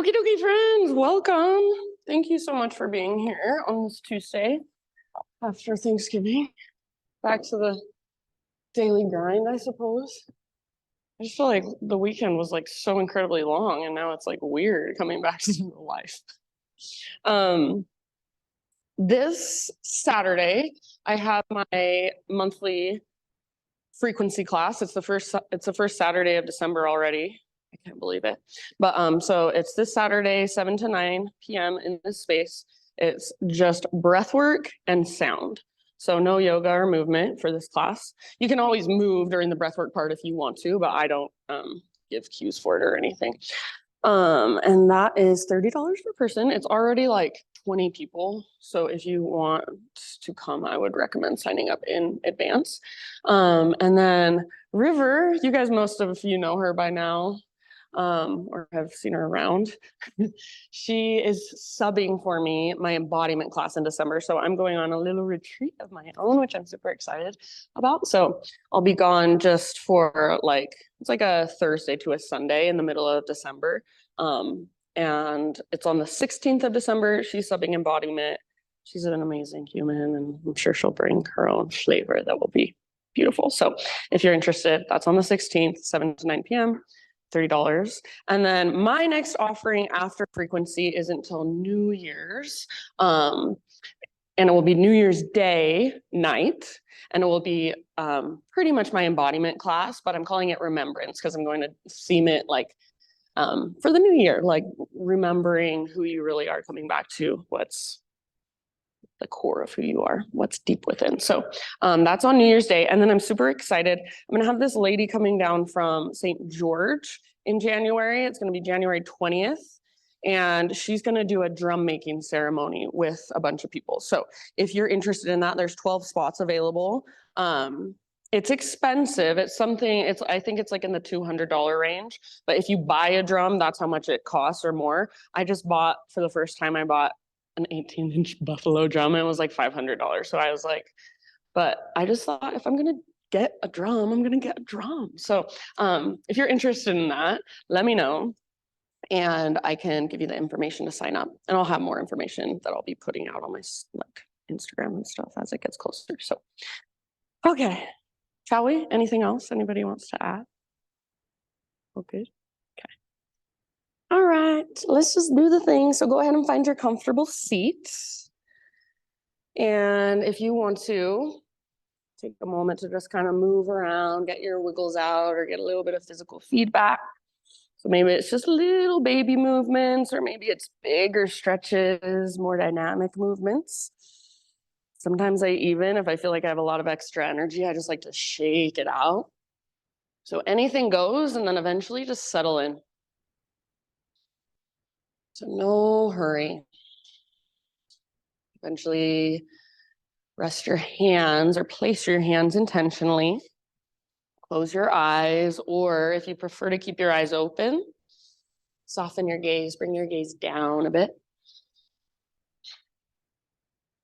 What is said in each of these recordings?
Okie dokie, friends, welcome. Thank you so much for being here on this Tuesday after Thanksgiving. Back to the daily grind, I suppose. I just feel like the weekend was like so incredibly long, and now it's like weird coming back to real life. This Saturday, I have my monthly frequency class. It's the first Saturday of December already. I can't believe it. But so it's this Saturday, 7 to 9 p.m. in this space. It's just breath work and sound. So no yoga or movement for this class. You can always move during the breath work part if you want to, but I don't give cues for it or anything. And that is $30 per person. It's already like 20 people. So if you want to come, I would recommend signing up in advance. And then River, you guys, most of you know her by now. Or have seen her around. She is subbing for me my embodiment class in December. So I'm going on a little retreat of my own, which I'm super excited about. So I'll be gone just for it's like a Thursday to a Sunday in the middle of December. And it's on the 16th of December. She's subbing embodiment. She's an amazing human, and I'm sure she'll bring her own flavor that will be beautiful. So if you're interested, that's on the 16th, 7 to 9 p.m. $30. And then my next offering after frequency isn't until New Year's. And it will be New Year's Day night. And it will be pretty much my embodiment class, but I'm calling it Remembrance because I'm going to theme it for the new year, like remembering who you really are, coming back to what's the core of who you are, what's deep within. So that's on New Year's Day. And then I'm super excited. I'm going to have this lady coming down from St. George in January. It's going to be January 20th. And she's going to do a drum making ceremony with a bunch of people. So if you're interested in that, there's 12 spots available. It's expensive. I think it's like in the $200 range. But if you buy a drum, that's how much it costs or more. For the first time, I bought an 18-inch buffalo drum, and it was like $500. So I was like, but I just thought, if I'm gonna get a drum, I'm gonna get a drum. So if you're interested in that, let me know, and I can give you the information to sign up. And I'll have more information that I'll be putting out on my Instagram and stuff as it gets closer. So okay, shall we? Anything else anybody wants to add? Oh, good. Okay. All right, let's just do the thing. So go ahead and find your comfortable seat. And if you want to, take a moment to just kind of move around, get your wiggles out, or get a little bit of physical feedback. So maybe it's just little baby movements, or maybe it's bigger stretches, more dynamic movements. Sometimes if I feel like I have a lot of extra energy, I just like to shake it out. So anything goes, and then eventually just settle in. So no hurry. Eventually rest your hands or place your hands intentionally. Close your eyes, or if you prefer to keep your eyes open, soften your gaze, bring your gaze down a bit.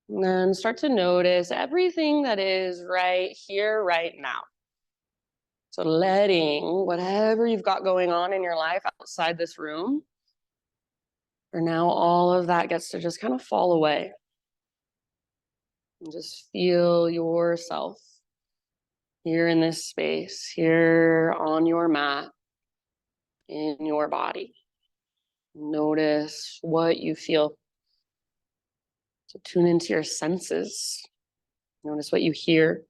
And then start to notice everything that is right here, right now. So letting whatever you've got going on in your life outside this room, for now, all of that gets to just kind of fall away. And just feel yourself here in this space, here on your mat, in your body. Notice what you feel. So tune into your senses. Notice what you hear,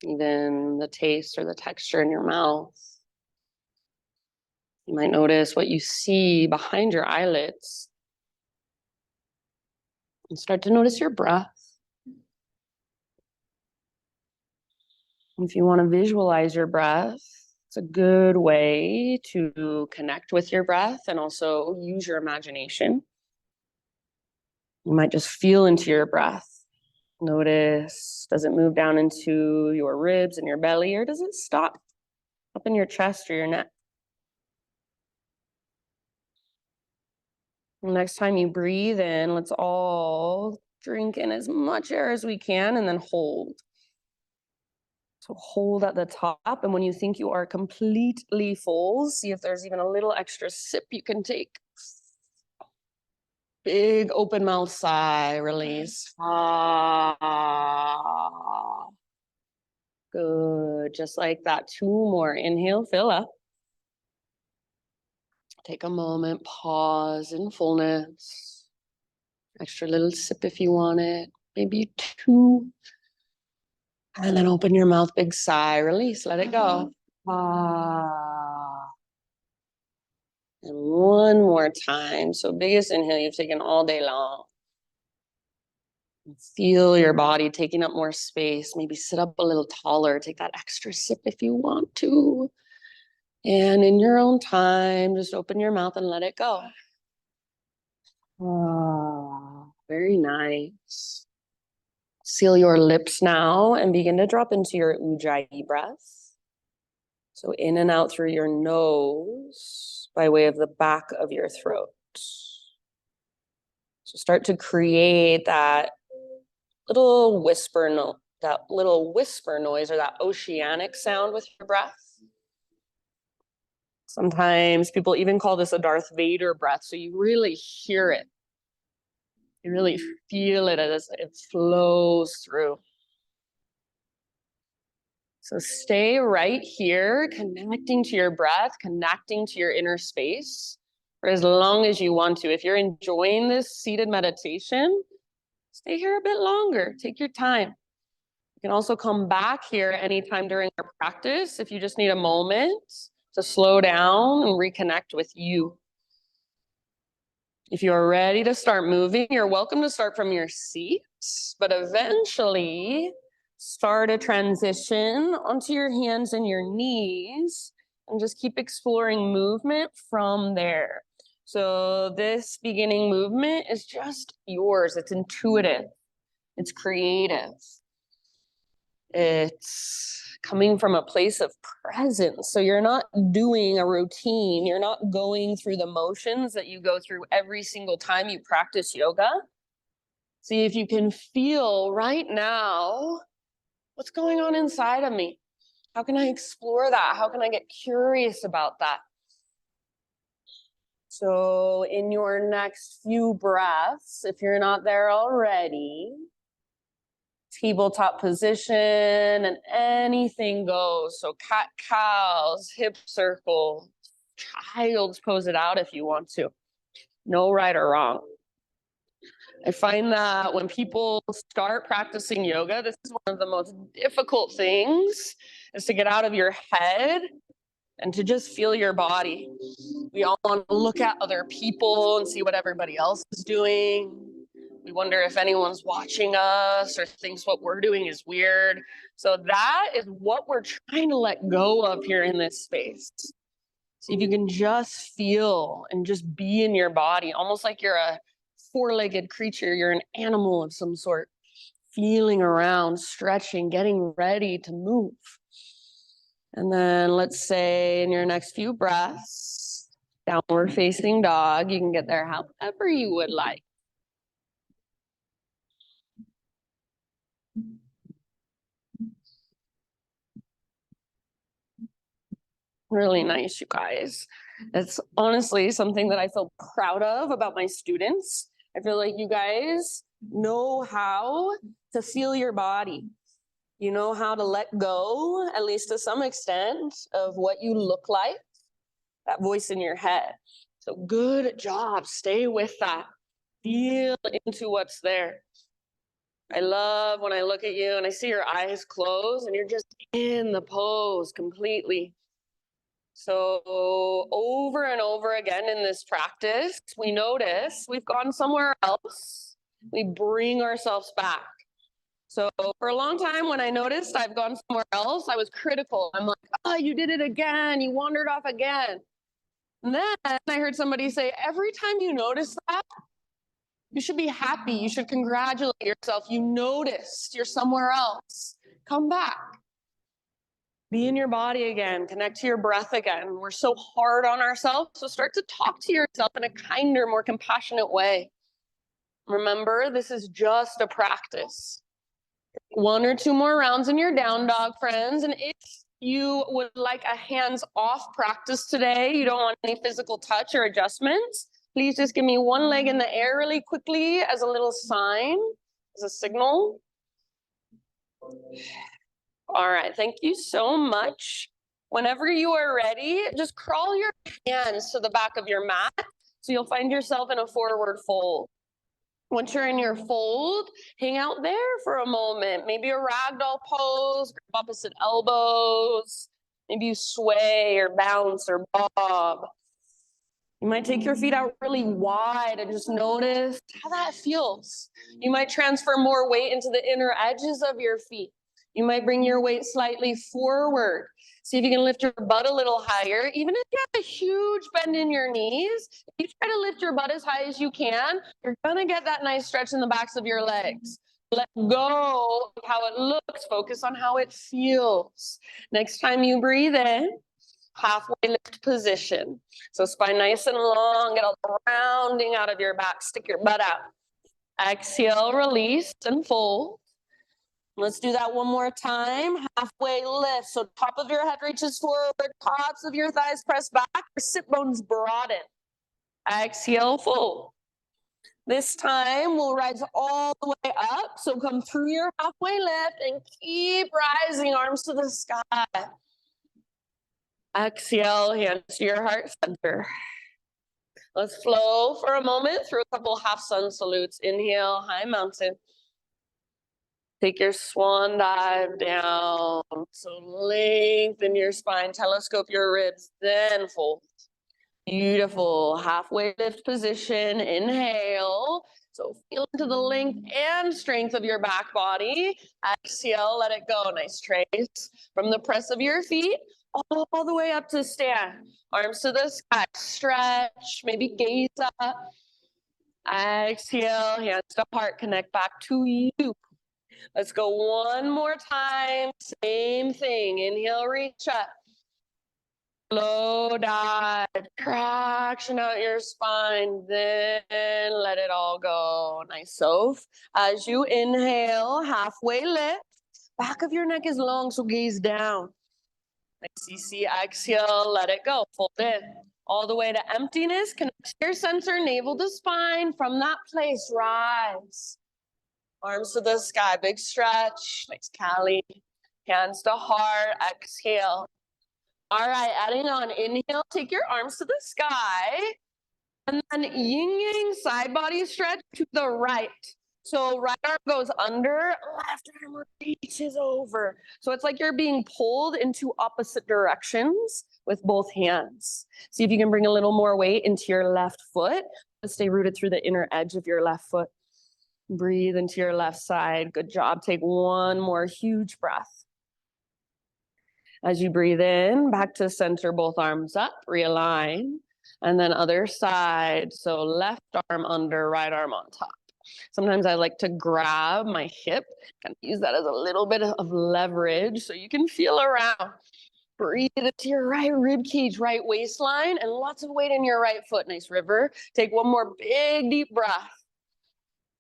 even the taste or the texture in your mouth. You might notice what you see behind your eyelids. And start to notice your breath. If you want to visualize your breath, it's a good way to connect with your breath and also use your imagination. You might just feel into your breath. Notice, does it move down into your ribs and your belly, or does it stop up in your chest or your neck? Next time you breathe in, let's all drink in as much air as we can and then hold. So hold at the top, and when you think you are completely full, see if there's even a little extra sip you can take. Big open mouth sigh, release. Ah. Good, just like that. 2 more. Inhale, fill up. Take a moment, pause in fullness. Extra little sip if you want it, maybe 2. And then open your mouth, big sigh, release, let it go. Ah. And one more time. So biggest inhale you've taken all day long. Feel your body taking up more space. Maybe sit up a little taller. Take that extra sip if you want to. And in your own time, just open your mouth and let it go. Ah, very nice. Seal your lips now and begin to drop into your ujjayi breath. So in and out through your nose by way of the back of your throat. So start to create that little whisper noise, or that oceanic sound with your breath. Sometimes people even call this a Darth Vader breath. So you really hear it. You really feel it as it flows through. So stay right here, connecting to your breath, connecting to your inner space for as long as you want to. If you're enjoying this seated meditation, stay here a bit longer. Take your time. You can also come back here anytime during our practice if you just need a moment to slow down and reconnect with you. If you're ready to start moving, you're welcome to start from your seat, but eventually start a transition onto your hands and your knees and just keep exploring movement from there. So this beginning movement is just yours. It's intuitive. It's creative. It's coming from a place of presence. So you're not doing a routine. You're not going through the motions that you go through every single time you practice yoga. See if you can feel right now, what's going on inside of me? How can I explore that? How can I get curious about that? So in your next few breaths, if you're not there already, tabletop position and anything goes. So cat cows, hip circle, child's pose it out if you want to. No right or wrong. I find that when people start practicing yoga, this is one of the most difficult things, is to get out of your head and to just feel your body. We all want to look at other people and see what everybody else is doing. We wonder if anyone's watching us or thinks what we're doing is weird. So that is what we're trying to let go of here in this space. See if you can just feel and just be in your body, almost like you're a 4-legged creature. You're an animal of some sort, feeling around, stretching, getting ready to move. And then let's say in your next few breaths, downward facing dog, you can get there however you would like. Really nice, you guys. It's honestly something that I feel proud of about my students. I feel like you guys know how to feel your body. You know how to let go, at least to some extent, of what you look like, that voice in your head. So good job. Stay with that. Feel into what's there. I love when I look at you and I see your eyes closed and you're just in the pose completely. So over and over again in this practice, we notice we've gone somewhere else. We bring ourselves back. So for a long time, when I noticed I've gone somewhere else, I was critical. I'm like, oh, you did it again. You wandered off again. And then I heard somebody say, every time you notice that, you should be happy. You should congratulate yourself. You noticed you're somewhere else. Come back. Be in your body again. Connect to your breath again. We're so hard on ourselves. So start to talk to yourself in a kinder, more compassionate way. Remember, this is just a practice. 1 or 2 more rounds in your down dog, friends. And if you would like a hands-off practice today, you don't want any physical touch or adjustments, please just give me one leg in the air really quickly as a little sign, as a signal. All right, thank you so much. Whenever you are ready, just crawl your hands to the back of your mat, so you'll find yourself in a forward fold. Once you're in your fold, hang out there for a moment. Maybe a ragdoll pose, grab opposite elbows. Maybe you sway or bounce or bob. You might take your feet out really wide and just notice how that feels. You might transfer more weight into the inner edges of your feet. You might bring your weight slightly forward. See if you can lift your butt a little higher. Even if you have a huge bend in your knees, if you try to lift your butt as high as you can, you're gonna get that nice stretch in the backs of your legs. Let go of how it looks. Focus on how it feels. Next time you breathe in, halfway lift position. So spine nice and long, get all the rounding out of your back, stick your butt out. Exhale, release and fold. Let's do that one more time. Halfway lift. So top of your head reaches forward, tops of your thighs press back, your sit bones broaden. Exhale, fold. This time we'll rise all the way up. So come through your halfway lift and keep rising, arms to the sky. Exhale, hands to your heart center. Let's flow for a moment through a couple half sun salutes. Inhale, high mountain. Take your swan dive down. So lengthen your spine, telescope your ribs, then fold. Beautiful. Halfway lift position. Inhale. So feel into the length and strength of your back body. Exhale, let it go. Nice trace from the press of your feet all the way up to stand. Arms to the sky. Stretch. Maybe gaze up. Exhale. Hands to heart. Connect back to you. Let's go one more time. Same thing. Inhale, reach up. Slow dive. Traction out your spine. Then let it all go. Nice, Soph. As you inhale, halfway lift. Back of your neck is long, so gaze down. Nice, CC. Exhale, let it go. Fold in. All the way to emptiness. Connect your center, navel to spine. From that place, rise. Arms to the sky, big stretch. Nice, Callie. Hands to heart, exhale. All right, adding on, inhale, take your arms to the sky. And then yin yang side body stretch to the right. So right arm goes under, left arm reaches over. So it's like you're being pulled into opposite directions with both hands. See if you can bring a little more weight into your left foot. Stay rooted through the inner edge of your left foot. Breathe into your left side. Good job. Take one more huge breath. As you breathe in, back to center, both arms up, realign. And then other side. So left arm under, right arm on top. Sometimes I like to grab my hip, kind of use that as a little bit of leverage so you can feel around. Breathe into your right rib cage, right waistline, and lots of weight in your right foot. Nice, River. Take one more big, deep breath.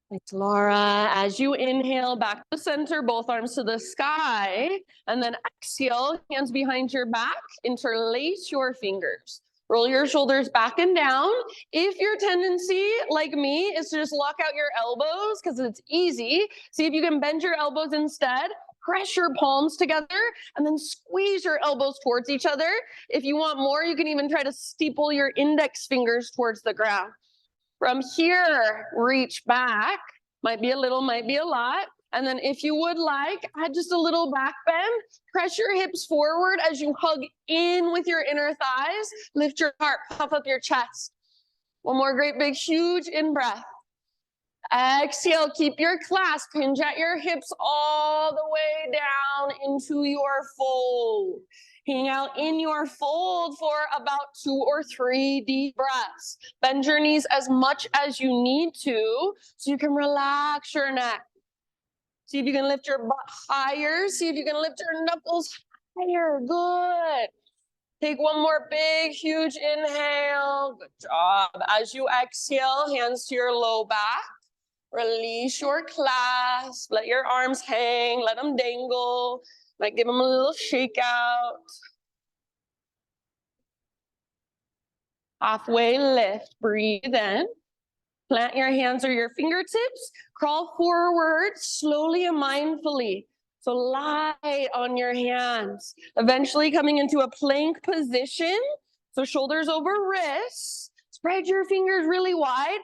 Thanks, Laura. As you inhale, back to center, both arms to the sky, and then exhale, hands behind your back, interlace your fingers. Roll your shoulders back and down. If your tendency, like me, is to just lock out your elbows because it's easy, see if you can bend your elbows instead. Press your palms together and then squeeze your elbows towards each other. If you want more, you can even try to steeple your index fingers towards the ground. From here, reach back. Might be a little, might be a lot. And then if you would like, add just a little back bend. Press your hips forward as you hug in with your inner thighs. Lift your heart, puff up your chest. One more great big huge in-breath. Exhale, keep your clasp, hinge at your hips all the way down into your fold. Hang out in your fold for about 2 or 3 deep breaths. Bend your knees as much as you need to so you can relax your neck. See if you can lift your butt higher. See if you can lift your knuckles higher. Good. Take one more big, huge inhale. Good job. As you exhale, hands to your low back. Release your clasp. Let your arms hang. Let them dangle. Like give them a little shake out. Halfway lift. Breathe in. Plant your hands or your fingertips. Crawl forward slowly and mindfully. So light on your hands. Eventually coming into a plank position. So shoulders over wrists. Spread your fingers really wide.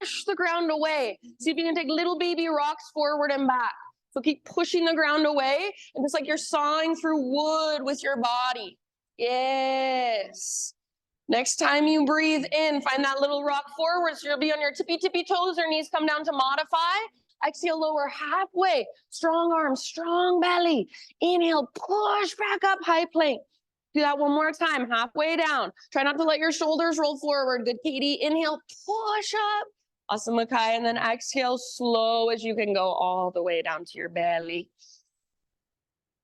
Push the ground away. See if you can take little baby rocks forward and back. So keep pushing the ground away. And it's like you're sawing through wood with your body. Yes. Next time you breathe in, find that little rock forward. So you'll be on your tippy toes or knees come down to modify. Exhale, lower halfway. Strong arms, strong belly. Inhale, push back up, high plank. Do that one more time, halfway down. Try not to let your shoulders roll forward. Good, Katie. Inhale, push up. Awesome, Makai. And then exhale, slow as you can go all the way down to your belly.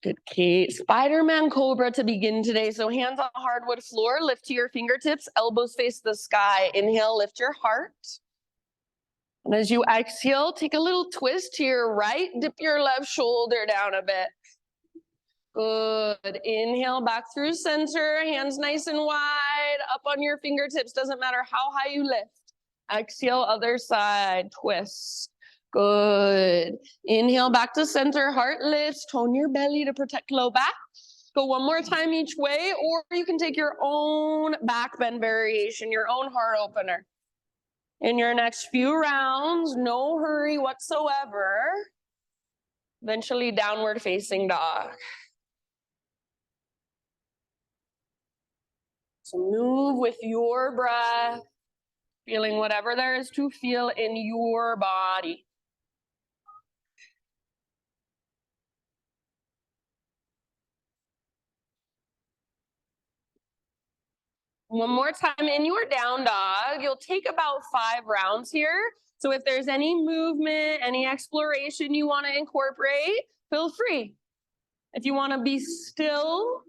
Good, Kate. Spider-Man Cobra to begin today. So hands on hardwood floor, lift to your fingertips, elbows face the sky. Inhale, lift your heart. And as you exhale, take a little twist to your right, dip your left shoulder down a bit. Good. Inhale back through center, hands nice and wide, up on your fingertips. Doesn't matter how high you lift. Exhale, other side, twist. Good. Inhale back to center, heart lifts, tone your belly to protect low back. Go one more time each way, or you can take your own back bend variation, your own heart opener. In your next few rounds, no hurry whatsoever. Eventually downward facing dog. So move with your breath, feeling whatever there is to feel in your body. One more time in your down dog. You'll take about 5 rounds here. So if there's any movement, any exploration you want to incorporate, feel free. If you want to be still,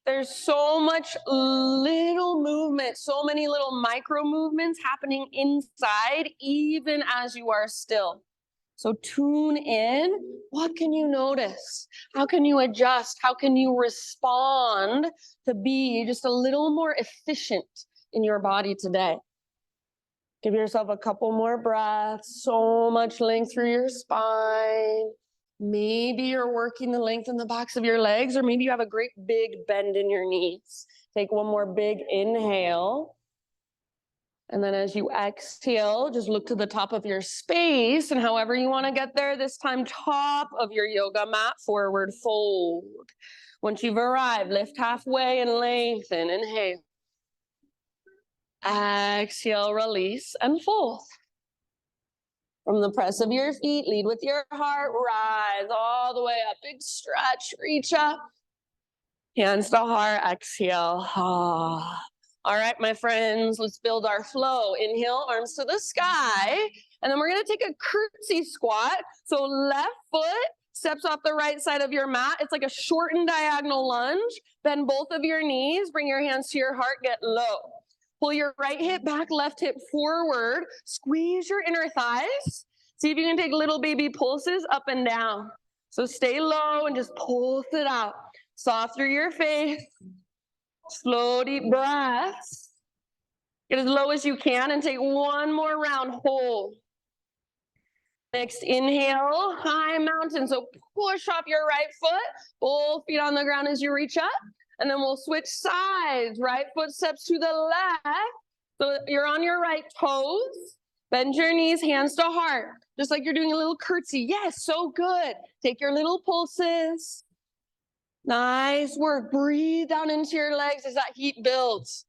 there's so much little movement, so many little micro movements happening inside, even as you are still. So tune in. What can you notice? How can you adjust? How can you respond to be just a little more efficient in your body today? Give yourself a couple more breaths. So much length through your spine. Maybe you're working the length in the backs of your legs, or maybe you have a great big bend in your knees. Take one more big inhale. And then as you exhale, just look to the top of your space, and however you want to get there, this time top of your yoga mat, forward fold. Once you've arrived, lift halfway and lengthen. Inhale. Exhale, release, and fold. From the press of your feet, lead with your heart, rise all the way up. Big stretch, reach up. Hands to heart, exhale. All right, my friends, let's build our flow. Inhale, arms to the sky. And then we're going to take a curtsy squat. So left foot steps off the right side of your mat. It's like a shortened diagonal lunge. Bend both of your knees. Bring your hands to your heart. Get low. Pull your right hip back, left hip forward. Squeeze your inner thighs. See if you can take little baby pulses up and down. So stay low and just pulse it out. Soft through your face. Slow, deep breaths. Get as low as you can and take one more round. Hold. Next, inhale, high mountain. So push off your right foot. Both feet on the ground as you reach up. And then we'll switch sides. Right foot steps to the left. So you're on your right toes. Bend your knees, hands to heart. Just like you're doing a little curtsy. Yes, so good. Take your little pulses. Nice work. Breathe down into your legs as that heat builds.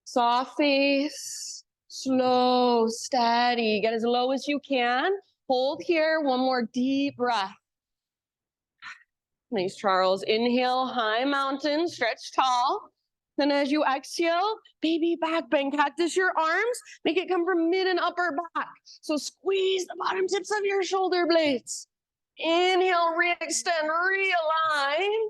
Soft face, slow, steady. Get as low as you can. Hold here. One more deep breath. Nice, Charles. Inhale, high mountain, stretch tall. Then as you exhale, baby back bend. Cactus your arms. Make it come from mid and upper back. So squeeze the bottom tips of your shoulder blades. Inhale, re-extend, realign.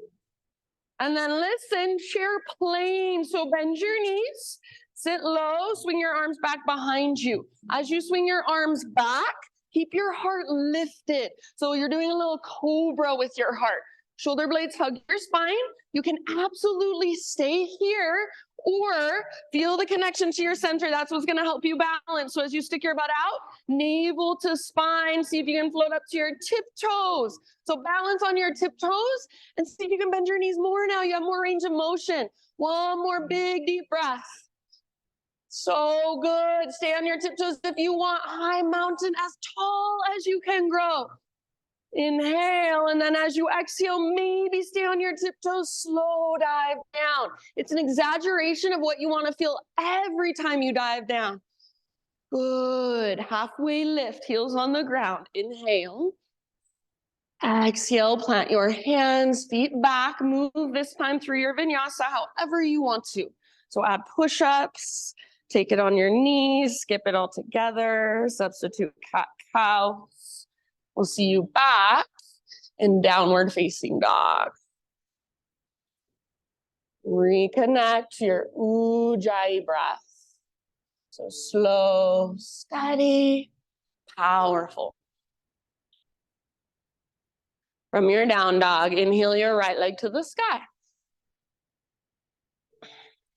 And then listen, chair plane. So bend your knees, sit low, swing your arms back behind you. As you swing your arms back, Keep your heart lifted. So you're doing a little cobra with your heart. Shoulder blades hug your spine. You can absolutely stay here or feel the connection to your center. That's what's going to help you balance. So as you stick your butt out, navel to spine, see if you can float up to your tiptoes. So balance on your tiptoes and see if you can bend your knees more now. You have more range of motion. One more big deep breath. So good. Stay on your tiptoes if you want. High mountain, as tall as you can grow. Inhale, and then as you exhale, maybe stay on your tiptoes, slow dive down. It's an exaggeration of what you want to feel every time you dive down. Good. Halfway lift, heels on the ground. Inhale. Exhale, plant your hands, feet back. Move this time through your vinyasa however you want to. So add push-ups, take it on your knees, skip it all together, substitute cat-cow. We'll see you back in downward facing dog. Reconnect to your Ujjayi breath. So slow, steady, powerful. From your down dog, inhale your right leg to the sky.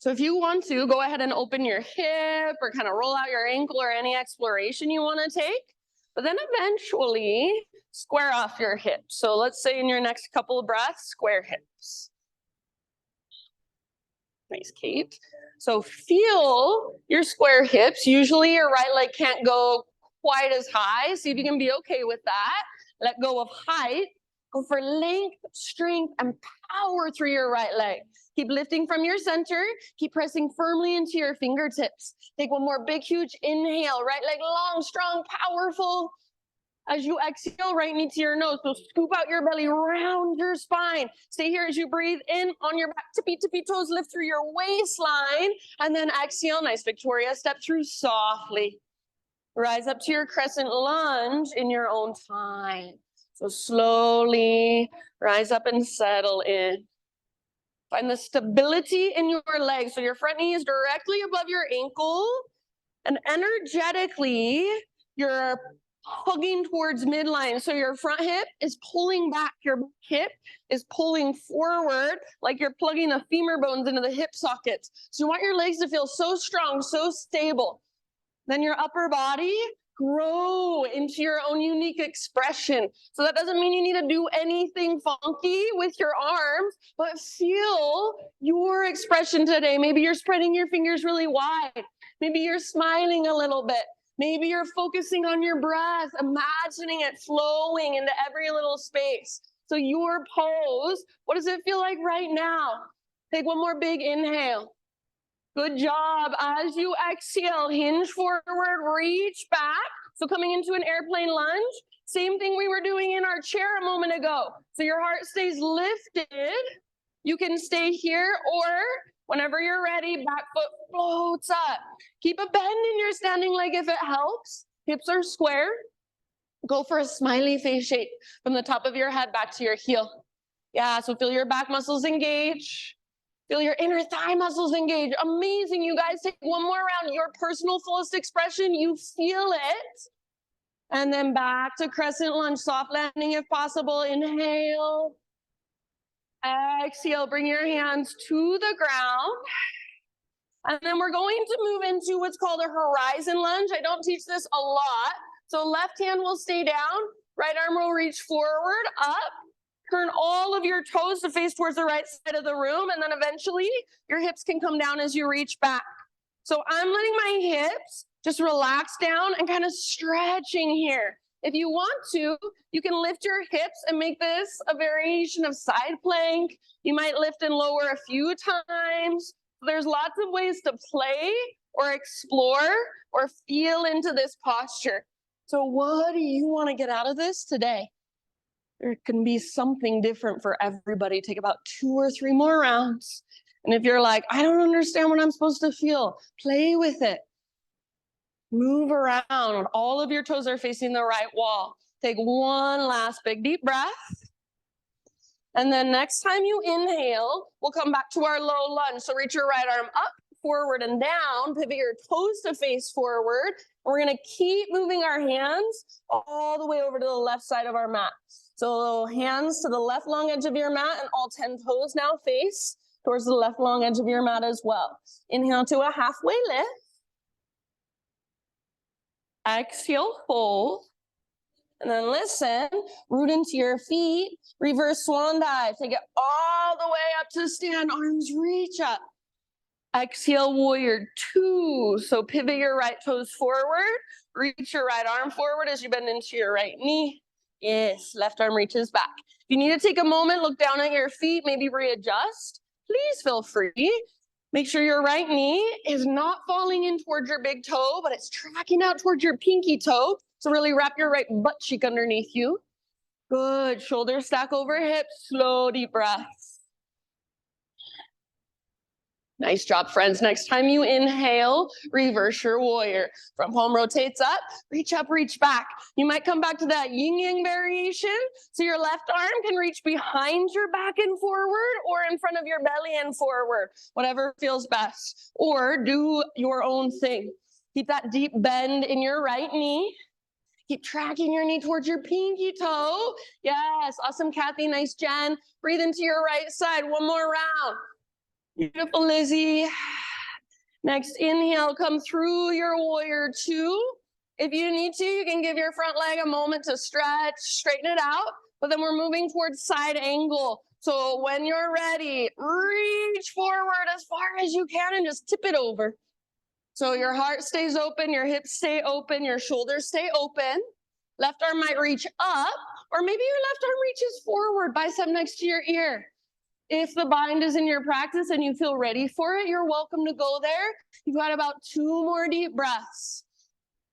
So if you want to, go ahead and open your hip or kind of roll out your ankle or any exploration you want to take. But then eventually square off your hips. So let's say in your next couple of breaths, square hips. Nice, Kate. So feel your square hips. Usually your right leg can't go quite as high. See if you can be okay with that. Let go of height. Go for length, strength, and power through your right leg. Keep lifting from your center. Keep pressing firmly into your fingertips. Take one more big, huge inhale. Right leg long, strong, powerful. As you exhale, right knee to your nose. So scoop out your belly, round your spine. Stay here as you breathe in on your back. Tippy toes, lift through your waistline. And then exhale, nice Victoria. Step through softly. Rise up to your crescent lunge in your own time. So slowly rise up and settle in. Find the stability in your legs. So your front knee is directly above your ankle. And energetically, you're hugging towards midline. So your front hip is pulling back. Your hip is pulling forward like you're plugging the femur bones into the hip sockets. So you want your legs to feel so strong, so stable. Then your upper body grow into your own unique expression. So that doesn't mean you need to do anything funky with your arms, but feel your expression today. Maybe you're spreading your fingers really wide. Maybe you're smiling a little bit. Maybe you're focusing on your breath, imagining it flowing into every little space. So your pose, what does it feel like right now? Take one more big inhale. Good job. As you exhale, hinge forward, reach back. So coming into an airplane lunge, same thing we were doing in our chair a moment ago. So your heart stays lifted. You can stay here, or whenever you're ready, back foot floats up. Keep a bend in your standing leg if it helps. Hips are square. Go for a smiley face shape from the top of your head back to your heel. Yeah, so feel your back muscles engage. Feel your inner thigh muscles engage. Amazing, you guys. Take one more round. Your personal fullest expression. You feel it. And then back to crescent lunge. Soft landing if possible. Inhale. Exhale. Bring your hands to the ground. And then we're going to move into what's called a horizon lunge. I don't teach this a lot. So left hand will stay down. Right arm will reach forward, up. Turn all of your toes to face towards the right side of the room, and then eventually your hips can come down as you reach back. So I'm letting my hips just relax down and kind of stretching here. If you want to, you can lift your hips and make this a variation of side plank. You might lift and lower a few times. There's lots of ways to play or explore or feel into this posture. So what do you want to get out of this today? There can be something different for everybody. Take about 2 or 3 more rounds. And if you're like, I don't understand what I'm supposed to feel, play with it. Move around. All of your toes are facing the right wall. Take one last big deep breath. And then next time you inhale, we'll come back to our low lunge. So reach your right arm up, forward and down. Pivot your toes to face forward. We're gonna keep moving our hands all the way over to the left side of our mat. So hands to the left long edge of your mat, and all 10 toes now face towards the left long edge of your mat as well. Inhale to a halfway lift. Exhale, fold. And then listen, root into your feet, reverse swan dive. Take it all the way up to stand, arms reach up. Exhale, warrior two. So pivot your right toes forward, reach your right arm forward as you bend into your right knee. Yes, left arm reaches back. If you need to take a moment, look down at your feet, maybe readjust. Please feel free. Make sure your right knee is not falling in towards your big toe, but it's tracking out towards your pinky toe. So really wrap your right butt cheek underneath you. Good. Shoulders stack over hips. Slow, deep breaths. Nice job, friends. Next time you inhale, reverse your warrior. Front palm rotates up, reach back. You might come back to that yin-yang variation. So your left arm can reach behind your back and forward, or in front of your belly and forward, whatever feels best. Or do your own thing. Keep that deep bend in your right knee. Keep tracking your knee towards your pinky toe. Yes, awesome, Kathy. Nice, Jen. Breathe into your right side. One more round. Beautiful, Lizzie. Next inhale, come through your warrior two. If you need to, you can give your front leg a moment to stretch, straighten it out, but then we're moving towards side angle. So when you're ready, reach forward as far as you can and just tip it over. So your heart stays open, your hips stay open, your shoulders stay open. Left arm might reach up, or maybe your left arm reaches forward, bicep next to your ear. If the bind is in your practice and you feel ready for it, you're welcome to go there. You've got about 2 more deep breaths.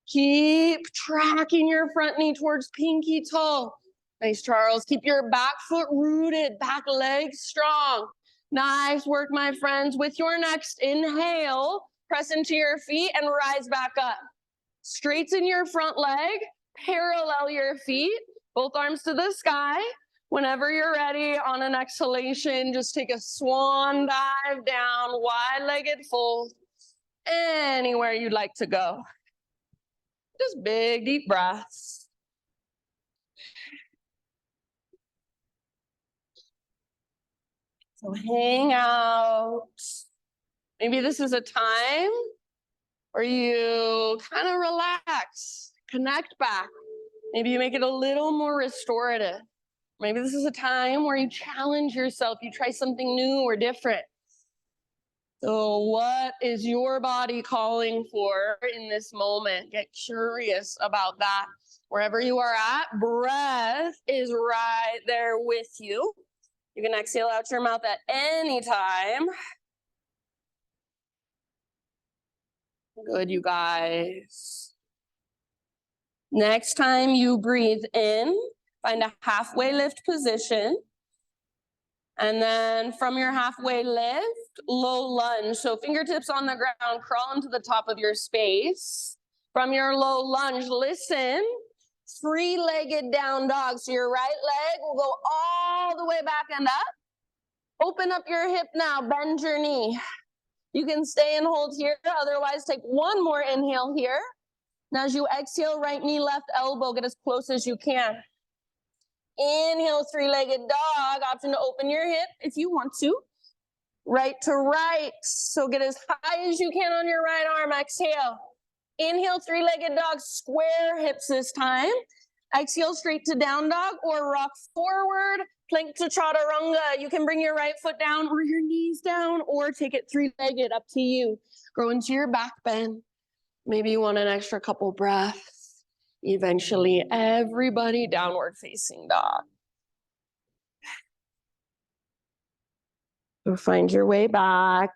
Keep tracking your front knee towards pinky toe. Nice, Charles. Keep your back foot rooted, back leg strong. Nice work, my friends. With your next inhale, press into your feet and rise back up. Straighten your front leg, parallel your feet, both arms to the sky. Whenever you're ready, on an exhalation, just take a swan dive down, wide-legged fold, anywhere you'd like to go. Just big, deep breaths. So hang out. Maybe this is a time where you kind of relax, connect back. Maybe you make it a little more restorative. Maybe this is a time where you challenge yourself, you try something new or different. So what is your body calling for in this moment? Get curious about that. Wherever you are at, breath is right there with you. You can exhale out your mouth at any time. Good, you guys. Next time you breathe in, find a halfway lift position. And then from your halfway lift, low lunge. So fingertips on the ground, crawl into the top of your space. From your low lunge, listen, 3-legged down dog. So your right leg will go all the way back and up. Open up your hip now, bend your knee. You can stay and hold here, otherwise take one more inhale here. Now as you exhale, right knee, left elbow, get as close as you can. Inhale, 3-legged dog, option to open your hip if you want to. Right to right, so get as high as you can on your right arm, exhale. Inhale, 3-legged dog, square hips this time. Exhale, straight to down dog or rock forward, plank to chaturanga. You can bring your right foot down or your knees down or take it 3-legged, up to you. Grow into your back bend. Maybe you want an extra couple breaths. Eventually, everybody downward facing dog. So find your way back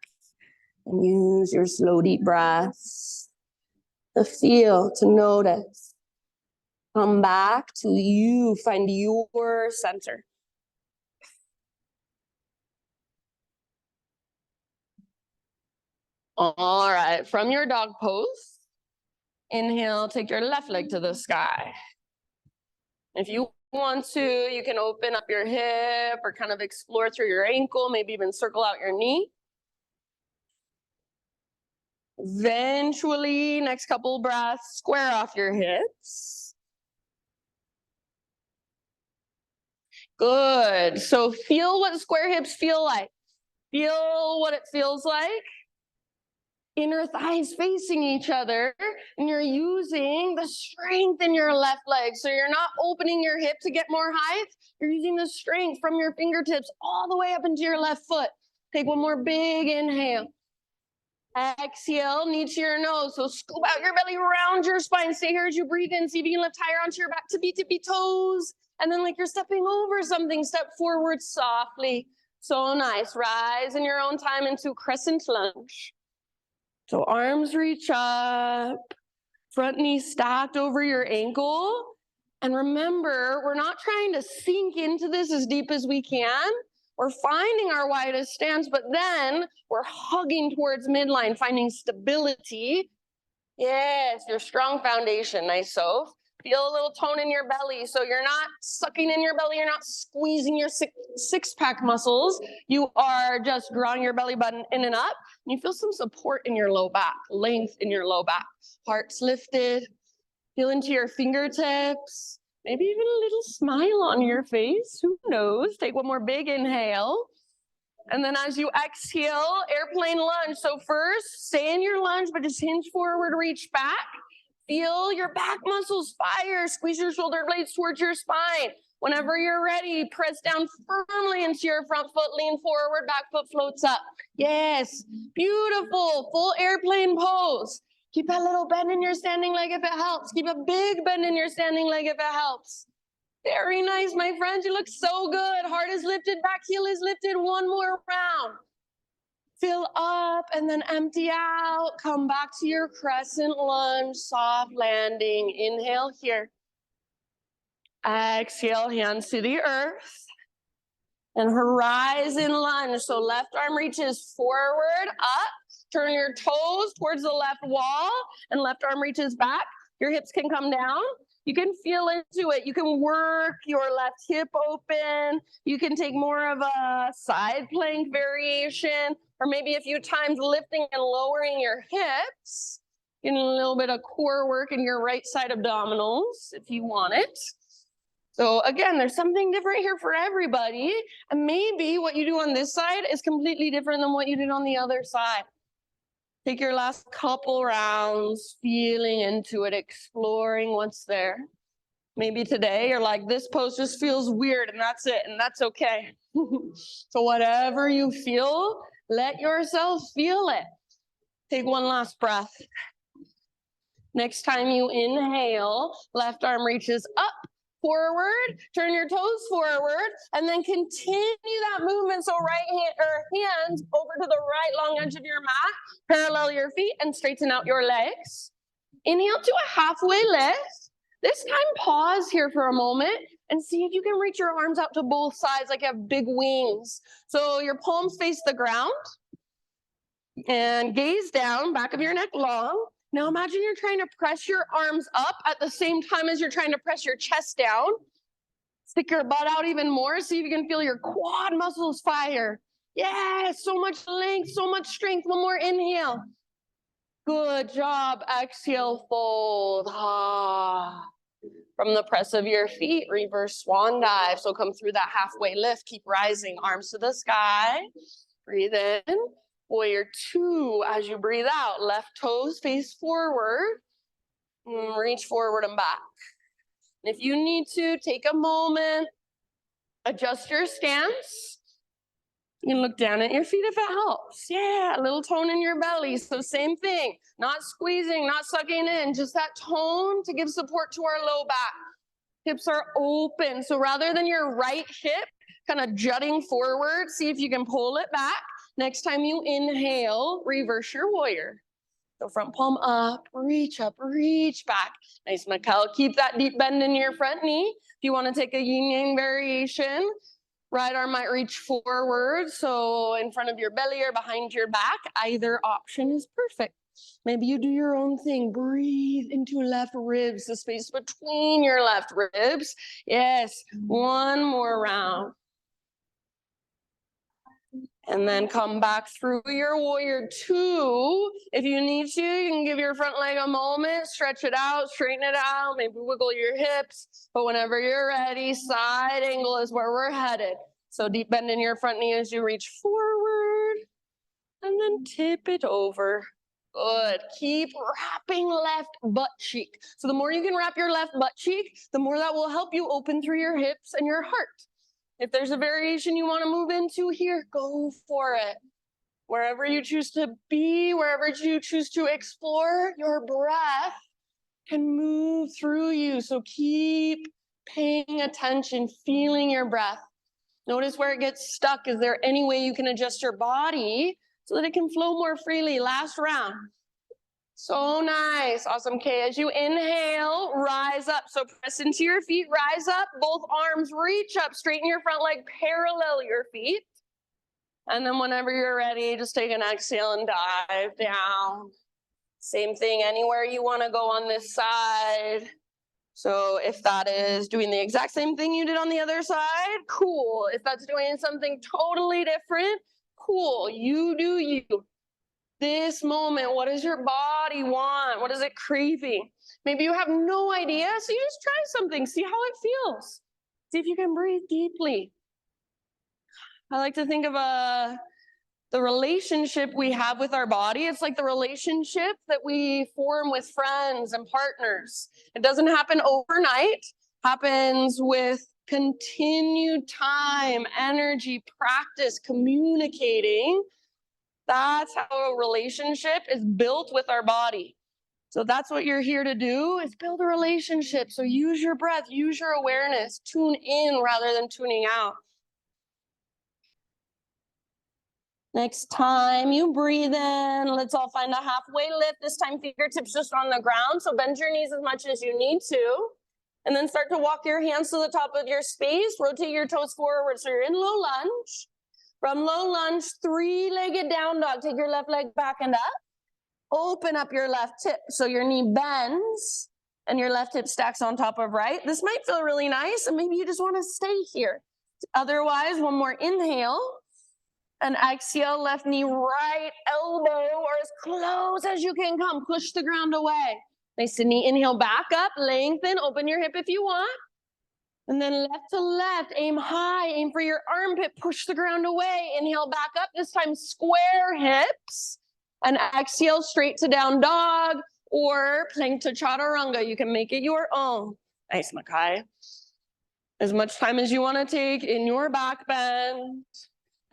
and use your slow, deep breaths to feel, to notice. Come back to you, find your center. All right, from your dog pose, inhale, take your left leg to the sky. If you want to, you can open up your hip or kind of explore through your ankle, maybe even circle out your knee. Eventually, next couple breaths, square off your hips. Good. So feel what square hips feel like. Feel what it feels like. Inner thighs facing each other, and you're using the strength in your left leg. So you're not opening your hip to get more height. You're using the strength from your fingertips all the way up into your left foot. Take one more big inhale. Exhale, knee to your nose. So scoop out your belly, round your spine. Stay here as you breathe in. See if you can lift higher onto your back, tippy toes. And then like you're stepping over something, step forward softly. So nice. Rise in your own time into crescent lunge. So arms reach up, front knee stacked over your ankle. And remember, we're not trying to sink into this as deep as we can. We're finding our widest stance, but then we're hugging towards midline, finding stability. Yes, your strong foundation. Nice, Soph. Feel a little tone in your belly. So you're not sucking in your belly. You're not squeezing your six-pack muscles. You are just drawing your belly button in and up. And you feel some support in your low back, length in your low back. Heart's lifted. Feel into your fingertips. Maybe even a little smile on your face. Who knows? Take one more big inhale. And then as you exhale, airplane lunge. So first, stay in your lunge, but just hinge forward, reach back. Feel your back muscles fire. Squeeze your shoulder blades towards your spine. Whenever you're ready, press down firmly into your front foot, lean forward, back foot floats up. Yes, beautiful, full airplane pose. Keep that little bend in your standing leg if it helps. Keep a big bend in your standing leg if it helps. Very nice, my friends. You look so good. Heart is lifted, back heel is lifted. One more round. Fill up and then empty out. Come back to your crescent lunge, soft landing. Inhale here. Exhale, hands to the earth. And horizon lunge. So left arm reaches forward, up. Turn your toes towards the left wall and left arm reaches back. Your hips can come down. You can feel into it. You can work your left hip open. You can take more of a side plank variation, or maybe a few times lifting and lowering your hips. Getting a little bit of core work in your right side abdominals if you want it. So again, there's something different here for everybody. And maybe what you do on this side is completely different than what you did on the other side. Take your last couple rounds, feeling into it, exploring what's there. Maybe today you're like, this pose just feels weird and that's it, and that's okay. So whatever you feel, let yourself feel it. Take one last breath. Next time you inhale, left arm reaches up, forward, turn your toes forward, and then continue that movement. So right hand or hands over to the right long edge of your mat, parallel your feet and straighten out your legs. Inhale to a halfway lift. This time pause here for a moment and see if you can reach your arms out to both sides like you have big wings. So your palms face the ground and gaze down, back of your neck long. Now imagine you're trying to press your arms up at the same time as you're trying to press your chest down. Stick your butt out even more. See if you can feel your quad muscles fire. Yeah, so much length, so much strength. One more inhale. Good job. Exhale, fold. Ah. From the press of your feet, reverse swan dive. So come through that halfway lift. Keep rising, arms to the sky. Breathe in. Warrior two. As you breathe out, left toes face forward. Reach forward and back. If you need to, take a moment, adjust your stance. You can look down at your feet if it helps. Yeah, a little tone in your belly. So same thing, not squeezing, not sucking in, just that tone to give support to our low back. Hips are open. So rather than your right hip kind of jutting forward, see if you can pull it back. Next time you inhale, reverse your warrior. So front palm up, reach back. Nice, Mikkel. Keep that deep bend in your front knee. If you want to take a yin yang variation, right arm might reach forward, so in front of your belly or behind your back. Either option is perfect. Maybe you do your own thing. Breathe into left ribs, the space between your left ribs. Yes, one more round. And then come back through your warrior two. If you need to, you can give your front leg a moment, stretch it out, straighten it out, maybe wiggle your hips. But whenever you're ready, side angle is where we're headed. So deep bend in your front knee as you reach forward. And then tip it over. Good. Keep wrapping left butt cheek. So the more you can wrap your left butt cheek, the more that will help you open through your hips and your heart. If there's a variation you want to move into here, go for it. Wherever you choose to be, wherever you choose to explore, your breath can move through you. So keep paying attention, feeling your breath. Notice where it gets stuck. Is there any way you can adjust your body so that it can flow more freely? Last round. So nice. Awesome. Okay, as you inhale, rise up. So press into your feet, rise up. Both arms reach up, straighten your front leg, parallel your feet. And then whenever you're ready, just take an exhale and dive down. Same thing anywhere you want to go on this side. So if that is doing the exact same thing you did on the other side, cool. If that's doing something totally different, cool. You do you. This moment, what does your body want? What is it craving? Maybe you have no idea, so you just try something, see how it feels. See if you can breathe deeply. I like to think of the relationship we have with our body. It's like the relationship that we form with friends and partners. It doesn't happen overnight, happens with continued time, energy, practice, communicating. That's how a relationship is built with our body. So that's what you're here to do, is build a relationship. So use your breath, use your awareness, tune in rather than tuning out. Next time you breathe in, let's all find a halfway lift. This time fingertips just on the ground. So bend your knees as much as you need to. And then start to walk your hands to the top of your space. Rotate your toes forward so you're in low lunge. From low lunge, three-legged down dog. Take your left leg back and up. Open up your left hip so your knee bends and your left hip stacks on top of right. This might feel really nice, and maybe you just want to stay here. Otherwise, one more inhale. And exhale, left knee, right elbow, or as close as you can come. Push the ground away. Nice and neat. Inhale, back up, lengthen, open your hip if you want. And then left to left, aim high, aim for your armpit, push the ground away. Inhale, back up, this time square hips. And exhale, straight to down dog or plank to chaturanga. You can make it your own. Nice, Makai. As much time as you want to take in your back bend.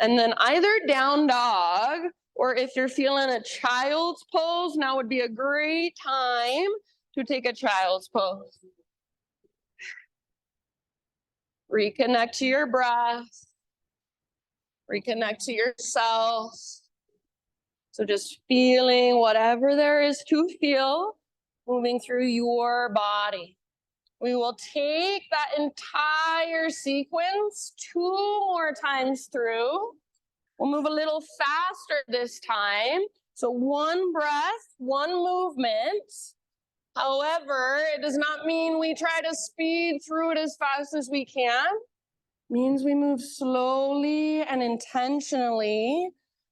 And then either down dog, or if you're feeling a child's pose, now would be a great time to take a child's pose. Reconnect to your breath. Reconnect to yourself. So just feeling whatever there is to feel, moving through your body. We will take that entire sequence 2 more times through. We'll move a little faster this time. So 1 breath, 1 movement. However, it does not mean we try to speed through it as fast as we can. It means we move slowly and intentionally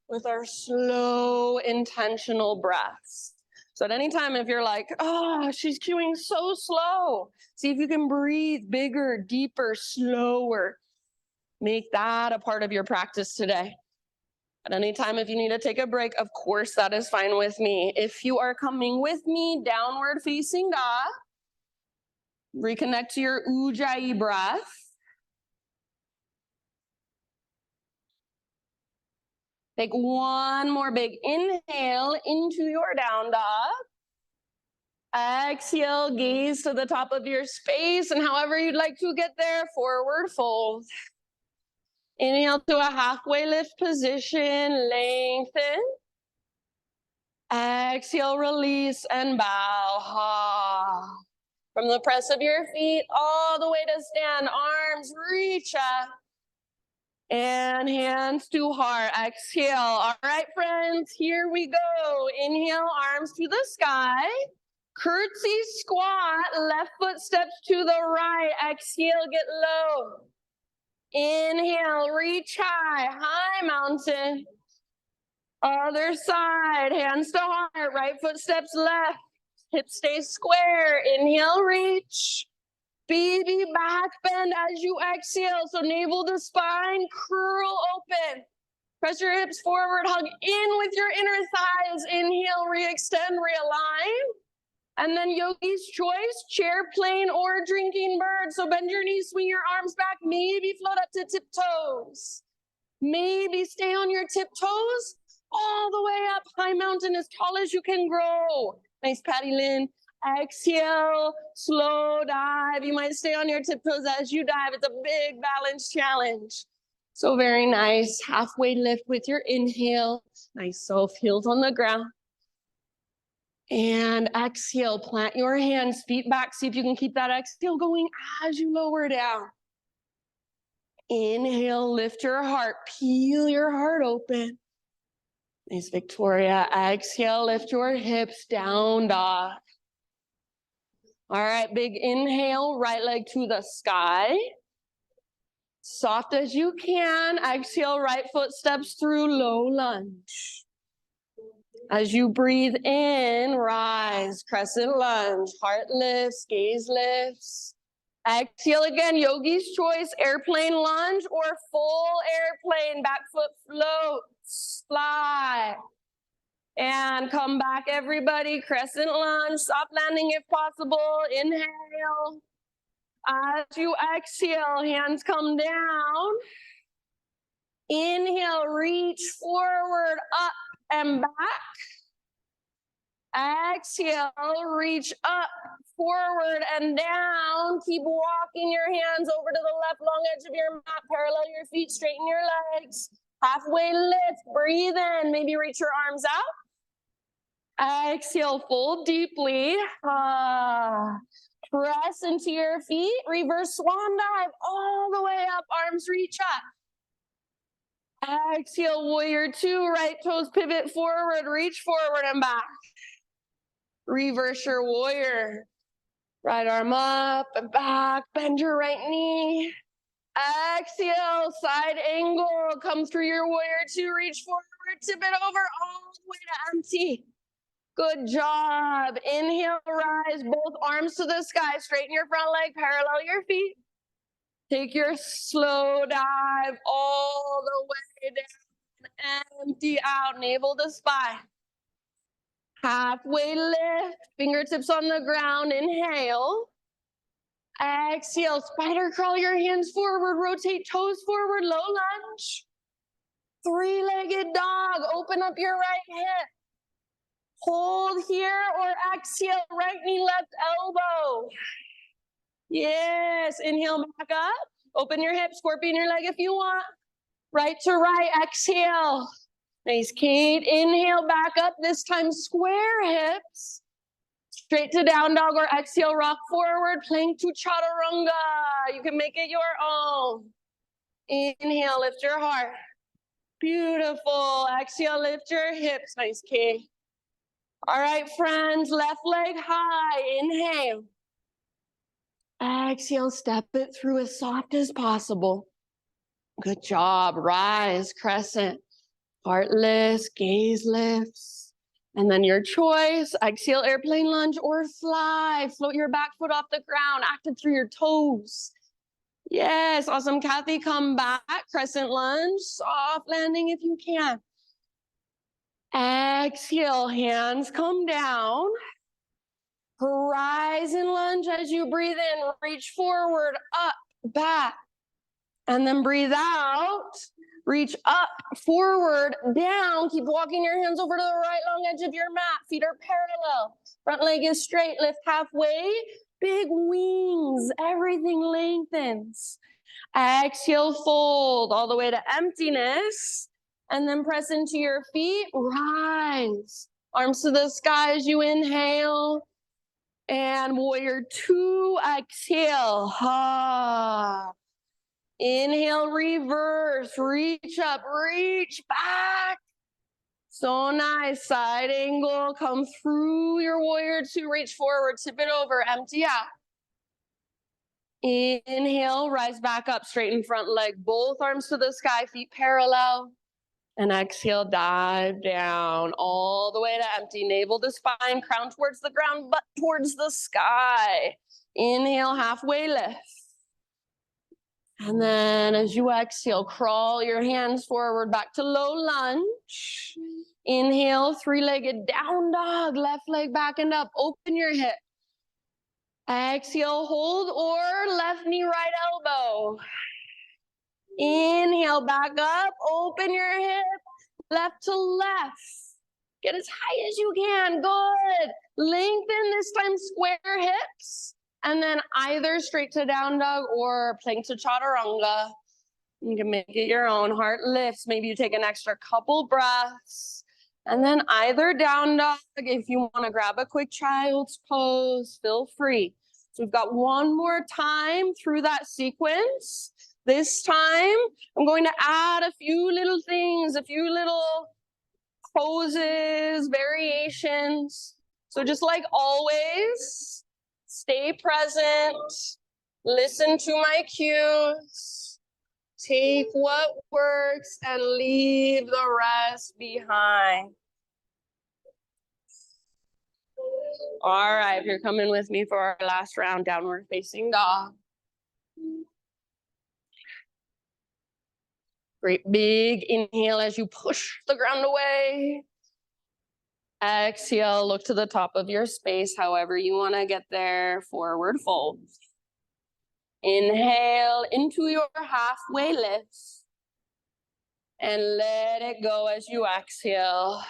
with our slow, intentional breaths. So at any time, if you're like, oh, she's cueing so slow, see if you can breathe bigger, deeper, slower. Make that a part of your practice today. At any time, if you need to take a break, of course, that is fine with me. If you are coming with me, downward facing dog, reconnect to your ujjayi breath. Take 1 more big inhale into your down dog. Exhale, gaze to the top of your space, and however you'd like to get there, forward fold. Inhale to a halfway lift position, lengthen. Exhale, release, and bow. Ha. From the press of your feet all the way to stand, arms reach up. And hands to heart. Exhale. All right, friends, here we go. Inhale, arms to the sky. Curtsy squat, left foot steps to the right. Exhale, get low. Inhale, reach high, high mountain. Other side, hands to heart, right foot steps left, hips stay square. Inhale, reach. Baby back bend as you exhale. So navel to spine, curl open. Press your hips forward, hug in with your inner thighs. Inhale, re-extend, realign. And then yogi's choice, chair, plane, or drinking bird. So bend your knees, swing your arms back, maybe float up to tiptoes. Maybe stay on your tiptoes all the way up, high mountain, as tall as you can grow. Nice, Patty Lynn. Exhale, slow dive. You might stay on your tiptoes as you dive. It's a big balance challenge. So very nice. Halfway lift with your inhale. Nice soft heels on the ground. And exhale, plant your hands, feet back. See if you can keep that exhale going as you lower down. Inhale, lift your heart, peel your heart open. Nice, Victoria. Exhale, lift your hips, down dog. All right, big inhale, right leg to the sky. Soft as you can. Exhale, right foot steps through, low lunge. As you breathe in, rise, crescent lunge, heart lifts, gaze lifts. Exhale again, yogi's choice, airplane lunge or full airplane, back foot floats, fly. And come back, everybody, crescent lunge, soft landing if possible, inhale. As you exhale, hands come down. Inhale, reach forward, up and back. Exhale, reach up, forward and down. Keep walking your hands over to the left long edge of your mat. Parallel your feet, straighten your legs. Halfway lift, breathe in. Maybe reach your arms out. Exhale, fold deeply. Press into your feet. Reverse swan dive all the way up. Arms reach up. Exhale, warrior two. Right toes pivot forward. Reach forward and back. Reverse your warrior. Right arm up and back. Bend your right knee. Exhale, side angle. Come through your warrior two. Reach forward, tip it over all the way to empty. Good job. Inhale, rise. Both arms to the sky. Straighten your front leg. Parallel your feet. Take your slow dive all the way down. Empty out. Navel to spine. Halfway lift, fingertips on the ground, inhale. Exhale, spider crawl your hands forward, rotate toes forward, low lunge. Three-legged dog, open up your right hip. Hold here or exhale, right knee, left elbow. Yes, inhale back up. Open your hip, scorpion your leg if you want. Right to right, exhale. Nice, Kate. Inhale back up, this time square hips. Straight to down dog or exhale, rock forward, plank to chaturanga. You can make it your own. Inhale, lift your heart. Beautiful. Exhale, lift your hips. Nice, Kate. All right, friends, left leg high. Inhale. Exhale, step it through as soft as possible. Good job. Rise, crescent. Heart lifts, gaze lifts. And then your choice, exhale, airplane lunge or fly. Float your back foot off the ground, active through your toes. Yes, awesome. Kathy, come back. Crescent lunge, soft landing if you can. Exhale, hands come down. Horizon lunge as you breathe in. Reach forward, up, back. And then breathe out. Reach up, forward, down. Keep walking your hands over to the right long edge of your mat. Feet are parallel. Front leg is straight. Lift halfway. Big wings. Everything lengthens. Exhale, fold all the way to emptiness. And then press into your feet. Rise. Arms to the sky as you inhale. And warrior two. Exhale. Ha. Inhale, reverse, reach up, reach back. So nice, side angle, come through. through your warrior two, reach forward, tip it over, empty out. Inhale, rise back up, straighten front leg, both arms to the sky, feet parallel. And exhale, dive down all the way to empty. Navel to spine, crown towards the ground, butt towards the sky. Inhale, halfway lift. And then as you exhale, crawl your hands forward back to low lunge. Inhale, three-legged down dog, left leg back and up. Open your hip. Exhale, hold or left knee, right elbow. Inhale, back up, open your hip, left to left. Get as high as you can, good. Lengthen, this time square hips. And then either straight to down dog or plank to chaturanga. You can make it your own. Heart lifts, maybe you take an extra couple breaths. And then either down dog, if you want to grab a quick child's pose, feel free. So we've got one more time through that sequence. This time, I'm going to add a few little things, a few little poses, variations. So just like always, stay present, listen to my cues, take what works and leave the rest behind. All right, if you're coming with me for our last round, downward facing dog. Great big inhale as you push the ground away. Exhale, look to the top of your space, however you want to get there, forward fold. Inhale into your halfway lift. And let it go as you exhale.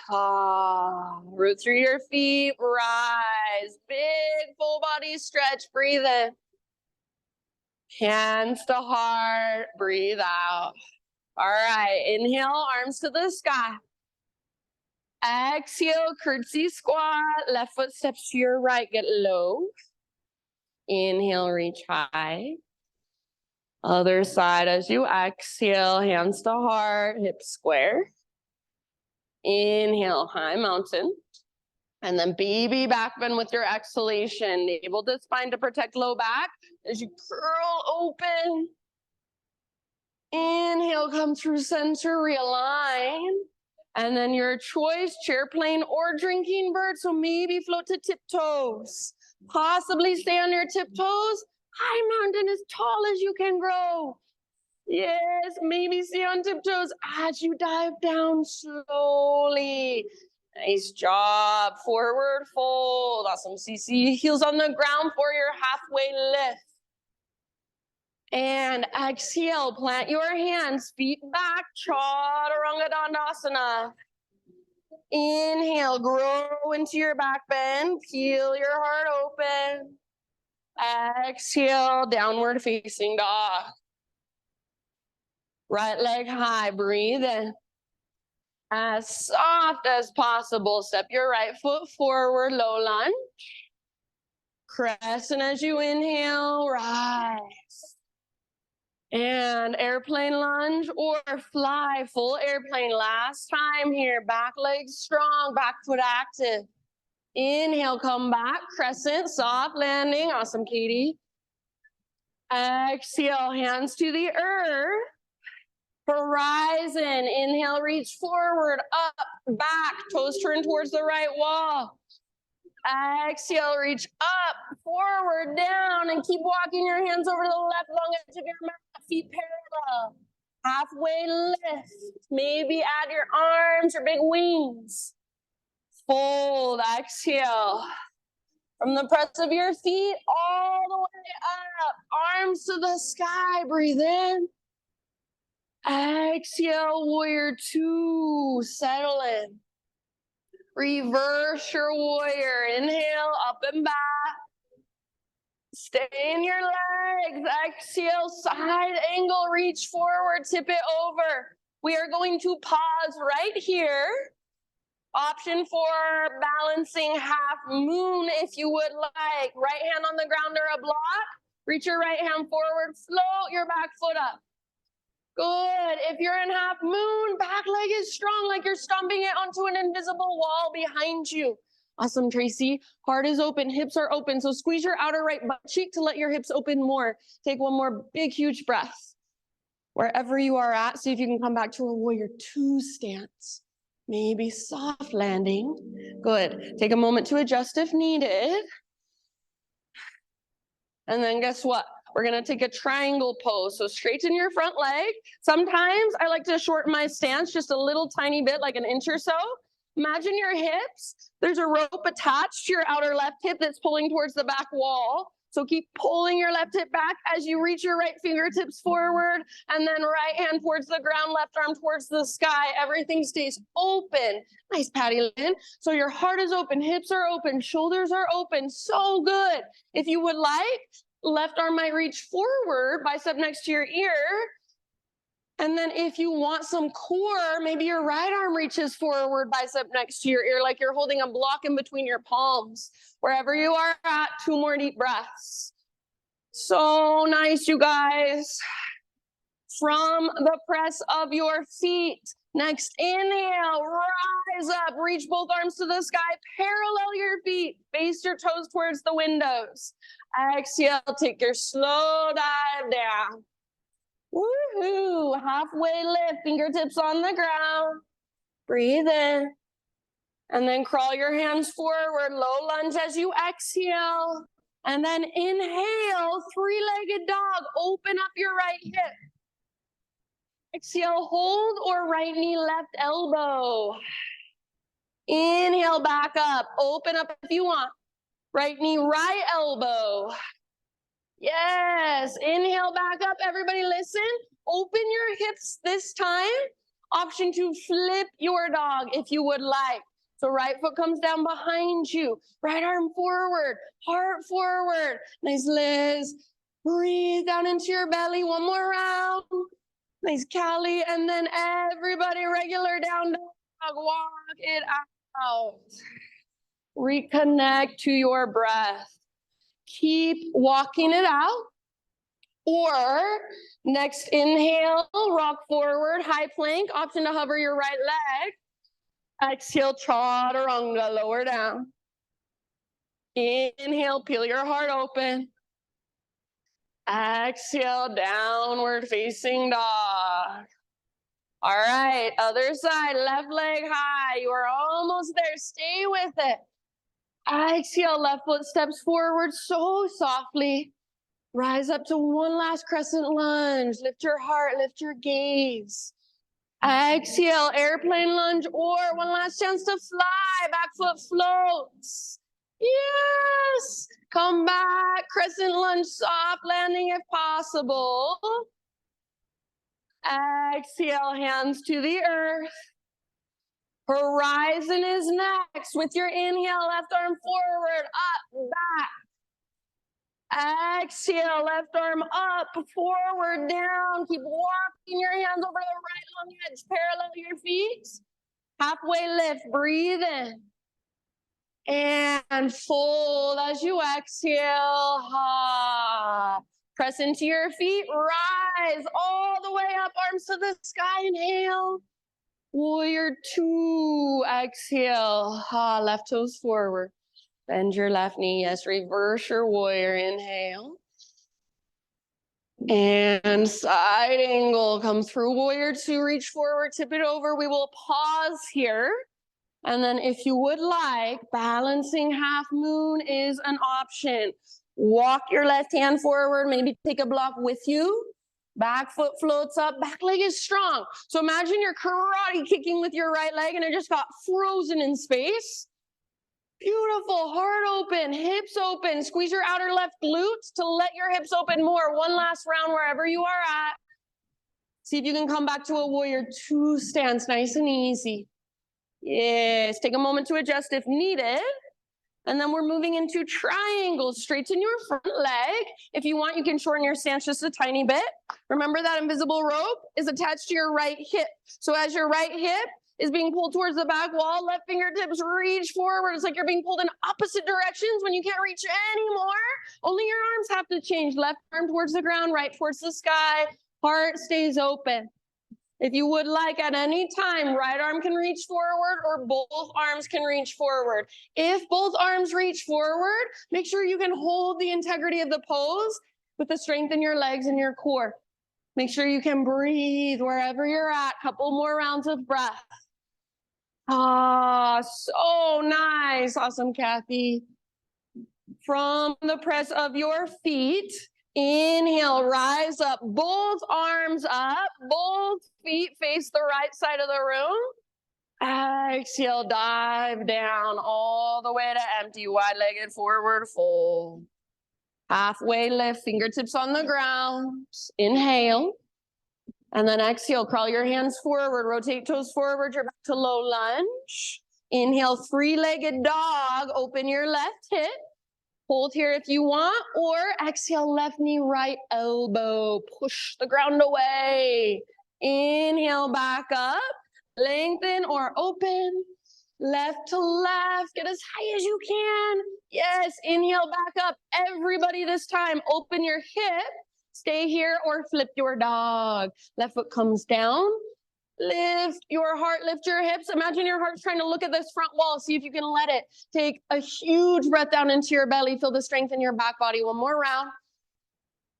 Root through your feet, rise. Big full body stretch, breathe in. Hands to heart, breathe out. All right, inhale, arms to the sky. Exhale, curtsy squat, left foot steps to your right, get low. Inhale, reach high. Other side as you exhale, hands to heart, hips square. Inhale, high mountain. And then baby back bend with your exhalation. Navel to spine to protect low back as you curl open. Inhale, come through center, realign. And then your choice, chair plane or drinking bird. So maybe float to tiptoes. Possibly stay on your tiptoes. High mountain as tall as you can grow. Yes, maybe stay on tiptoes as you dive down slowly. Nice job. Forward fold. Awesome. CC heels on the ground for your halfway lift. And exhale, plant your hands, feet back, chaturanga dandasana. Inhale, grow into your back bend, peel your heart open. Exhale, downward facing dog. Right leg high, breathe in. As soft as possible, step your right foot forward, low lunge. Crescent as you inhale, rise. And airplane lunge or fly, full airplane. Last time here, back leg strong, back foot active. Inhale, come back, crescent, soft landing. Awesome, Katie. Exhale, hands to the earth. Horizon, inhale, reach forward, up, back, toes turn towards the right wall. Exhale, reach up, forward, down, and keep walking your hands over to the left, long edge of your mat, feet parallel. Halfway lift, maybe add your arms or big wings. Fold, exhale. From the press of your feet all the way up, arms to the sky, breathe in. Exhale, warrior two, settle in. Reverse your warrior, inhale, up and back. Stay in your legs, exhale, side angle, reach forward, tip it over. We are going to pause right here. Option for balancing half moon if you would like. Right hand on the ground or a block. Reach your right hand forward, float your back foot up. Good. If you're in half moon, back leg is strong, like you're stomping it onto an invisible wall behind you. Awesome, Tracy. Heart is open, hips are open. So squeeze your outer right butt cheek to let your hips open more. Take one more big, huge breath. Wherever you are at, see if you can come back to a warrior two stance. Maybe soft landing. Good. Take a moment to adjust if needed. And then guess what? We're gonna take a triangle pose. So straighten your front leg. Sometimes I like to shorten my stance just a little tiny bit, like an inch or so. Imagine your hips. There's a rope attached to your outer left hip that's pulling towards the back wall. So keep pulling your left hip back as you reach your right fingertips forward, and then right hand towards the ground, left arm towards the sky. Everything stays open. Nice, Patty Lynn. So your heart is open, hips are open, shoulders are open. So good. If you would like, left arm might reach forward, bicep next to your ear. And then if you want some core, maybe your right arm reaches forward, bicep next to your ear, like you're holding a block in between your palms. Wherever you are at, 2 more deep breaths. So nice, you guys. From the press of your feet. Next inhale, rise up, reach both arms to the sky, parallel your feet, face your toes towards the windows. Exhale, take your slow dive down. Woohoo! Halfway lift, fingertips on the ground. Breathe in. And then crawl your hands forward, low lunge as you exhale. And then inhale, three-legged dog. Open up your right hip. Exhale, hold or right knee, left elbow. Inhale, back up. Open up if you want. Right knee, right elbow. Yes, inhale back up. Everybody listen. Open your hips this time. Option to flip your dog if you would like. So right foot comes down behind you. Right arm forward, heart forward. Nice, Liz. Breathe down into your belly. One more round. Nice, Callie. And then everybody regular down dog. Walk it out. Reconnect to your breath. Keep walking it out. Or next inhale, rock forward, high plank, option to hover your right leg. Exhale, chaturanga, lower down. Inhale, peel your heart open. Exhale, downward facing dog. All right, other side, left leg high. You are almost there, stay with it. Exhale, left foot steps forward so softly. Rise up to one last crescent lunge. Lift your heart, lift your gaze. Exhale, airplane lunge, or one last chance to fly. Back foot floats. Yes. Come back, crescent lunge, soft landing if possible. Exhale, hands to the earth. Horizon is next. With your inhale, left arm forward, up, back. Exhale, left arm up, forward, down. Keep walking your hands over the right long edge. Parallel your feet. Halfway lift, breathe in. And fold as you exhale. Ha. Press into your feet, rise all the way up, arms to the sky. Inhale. Warrior two, exhale. Ha, left toes forward. Bend your left knee, yes, reverse your warrior, inhale. And side angle, come through warrior two, reach forward, tip it over. We will pause here. And then if you would like, balancing half moon is an option. Walk your left hand forward, maybe take a block with you. Back foot floats up, back leg is strong. So imagine you're karate kicking with your right leg and it just got frozen in space. Beautiful, heart open, hips open. Squeeze your outer left glutes to let your hips open more. One last round wherever you are at. See if you can come back to a warrior two stance, nice and easy. Yes, take a moment to adjust if needed. And then we're moving into triangles. Straighten your front leg. If you want, you can shorten your stance just a tiny bit. Remember that invisible rope is attached to your right hip. So as your right hip is being pulled towards the back wall, left fingertips reach forward. It's like you're being pulled in opposite directions when you can't reach anymore. Only your arms have to change. Left arm towards the ground, right towards the sky. Heart stays open. If you would like at any time, right arm can reach forward or both arms can reach forward. If both arms reach forward, make sure you can hold the integrity of the pose with the strength in your legs and your core. Make sure you can breathe wherever you're at. Couple more rounds of breath. Ah, so nice. Awesome, Kathy. From the press of your feet, inhale, rise up, both arms up, both feet face the right side of the room. Exhale, dive down all the way to empty, wide-legged forward fold. Halfway lift, fingertips on the ground. Inhale. And then exhale, crawl your hands forward, rotate toes forward, you're back to low lunge. Inhale, three-legged dog, open your left hip. Hold here if you want, or exhale, left knee, right elbow. Push the ground away. Inhale, back up. Lengthen or open. Left to left. Get as high as you can. Yes, inhale, back up. Everybody this time, open your hip. Stay here or flip your dog. Left foot comes down. Lift your heart, lift your hips. Imagine your heart's trying to look at this front wall. See if you can let it. Take a huge breath down into your belly. Feel the strength in your back body. One more round.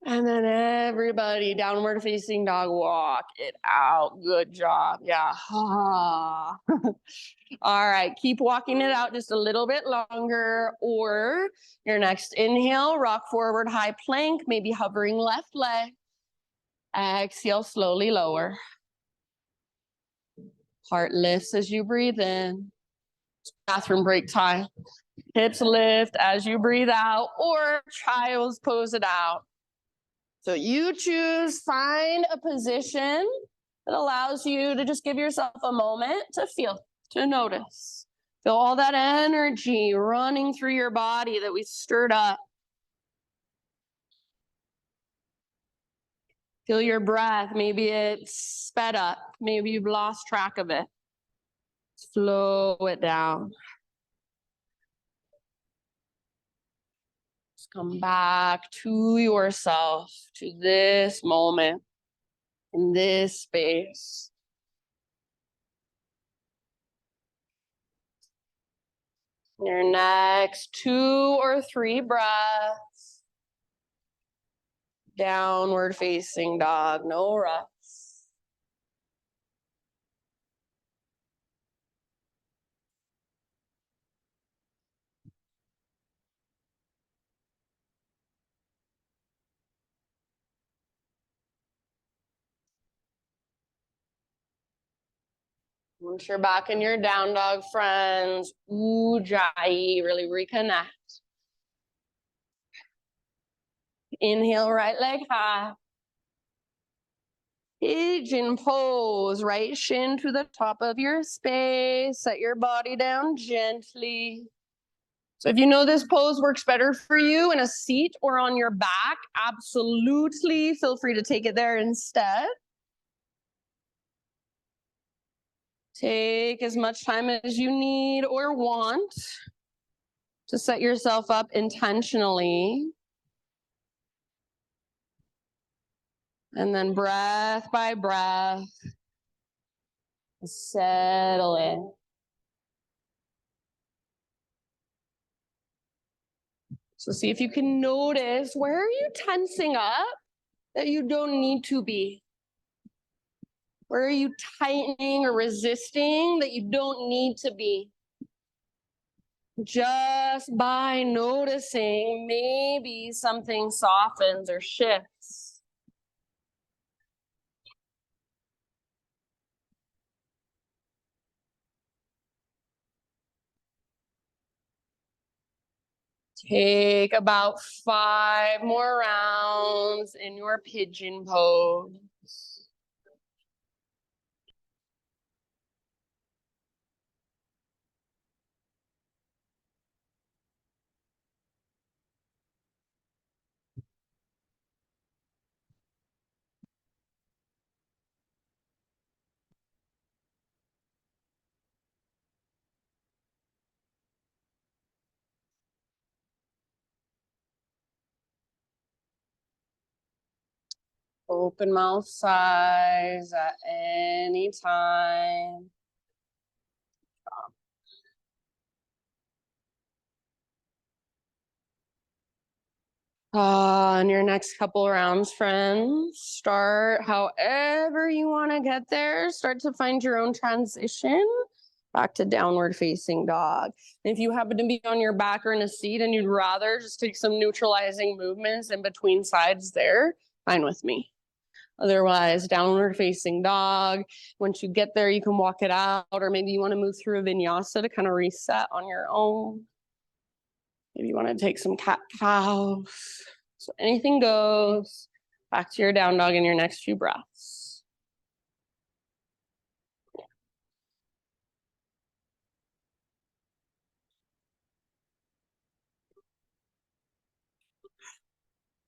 And then everybody, downward facing dog, walk it out. Good job. Yeah. All right, keep walking it out just a little bit longer. Or your next inhale, rock forward, high plank, maybe hovering left leg. Exhale, slowly lower. Heart lifts as you breathe in. Bathroom break time. Hips lift as you breathe out, or child's pose it out. So you choose, find a position that allows you to just give yourself a moment to feel, to notice. Feel all that energy running through your body that we stirred up. Feel your breath. Maybe it's sped up. Maybe you've lost track of it. Slow it down. Just come back to yourself, to this moment, in this space. Your next 2 or 3 breaths. Downward facing dog, no rush. Once you're back in your down dog, friends, ujjayi, really reconnect. Inhale, right leg high. Pigeon pose, right shin to the top of your space. Set your body down gently. So if you know this pose works better for you in a seat or on your back, absolutely feel free to take it there instead. Take as much time as you need or want to set yourself up intentionally. And then breath by breath, settle in. So see if you can notice, where are you tensing up that you don't need to be? Where are you tightening or resisting that you don't need to be? Just by noticing, maybe something softens or shifts. Take about 5 more rounds in your pigeon pose. Open mouth size at any time. On your next couple rounds, friends, start however you want to get there. Start to find your own transition back to downward facing dog. If you happen to be on your back or in a seat and you'd rather just take some neutralizing movements in between sides there, fine with me. Otherwise, downward facing dog. Once you get there, you can walk it out, or maybe you want to move through a vinyasa to kind of reset on your own. Maybe you want to take some cat-cows. So anything goes. Back to your down dog in your next few breaths.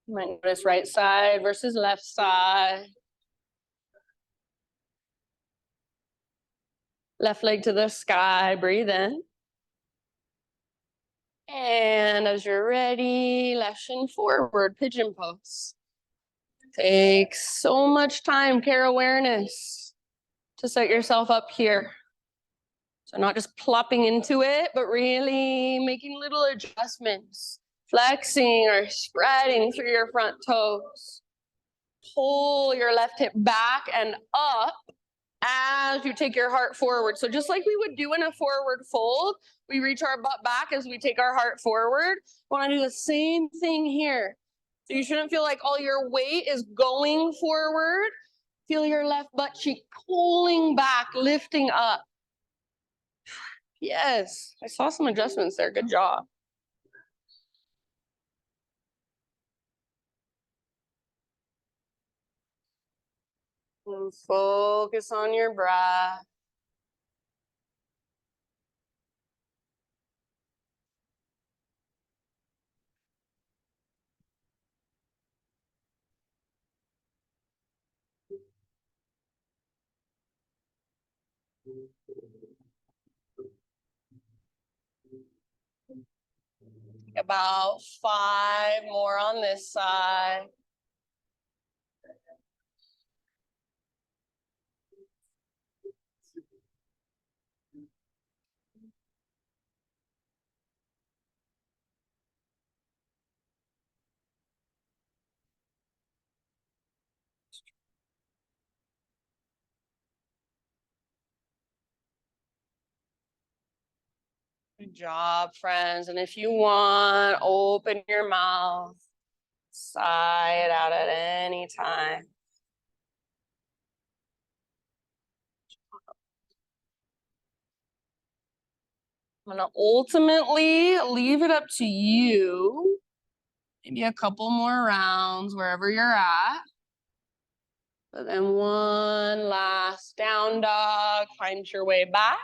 You might notice right side versus left side. Left leg to the sky, breathe in. And as you're ready, left shin forward, pigeon pose. Take so much time, care awareness, to set yourself up here. So not just plopping into it, but really making little adjustments, flexing or spreading through your front toes. Pull your left hip back and up as you take your heart forward. So just like we would do in a forward fold, we reach our butt back as we take our heart forward. We want to do the same thing here. So you shouldn't feel like all your weight is going forward. Feel your left butt cheek pulling back, lifting up. Yes, I saw some adjustments there. Good job. And focus on your breath. About 5 more on this side. Good job, friends. And if you want, open your mouth, sigh it out at any time. I'm gonna ultimately leave it up to you. Maybe a couple more rounds wherever you're at. But then one last down dog, find your way back.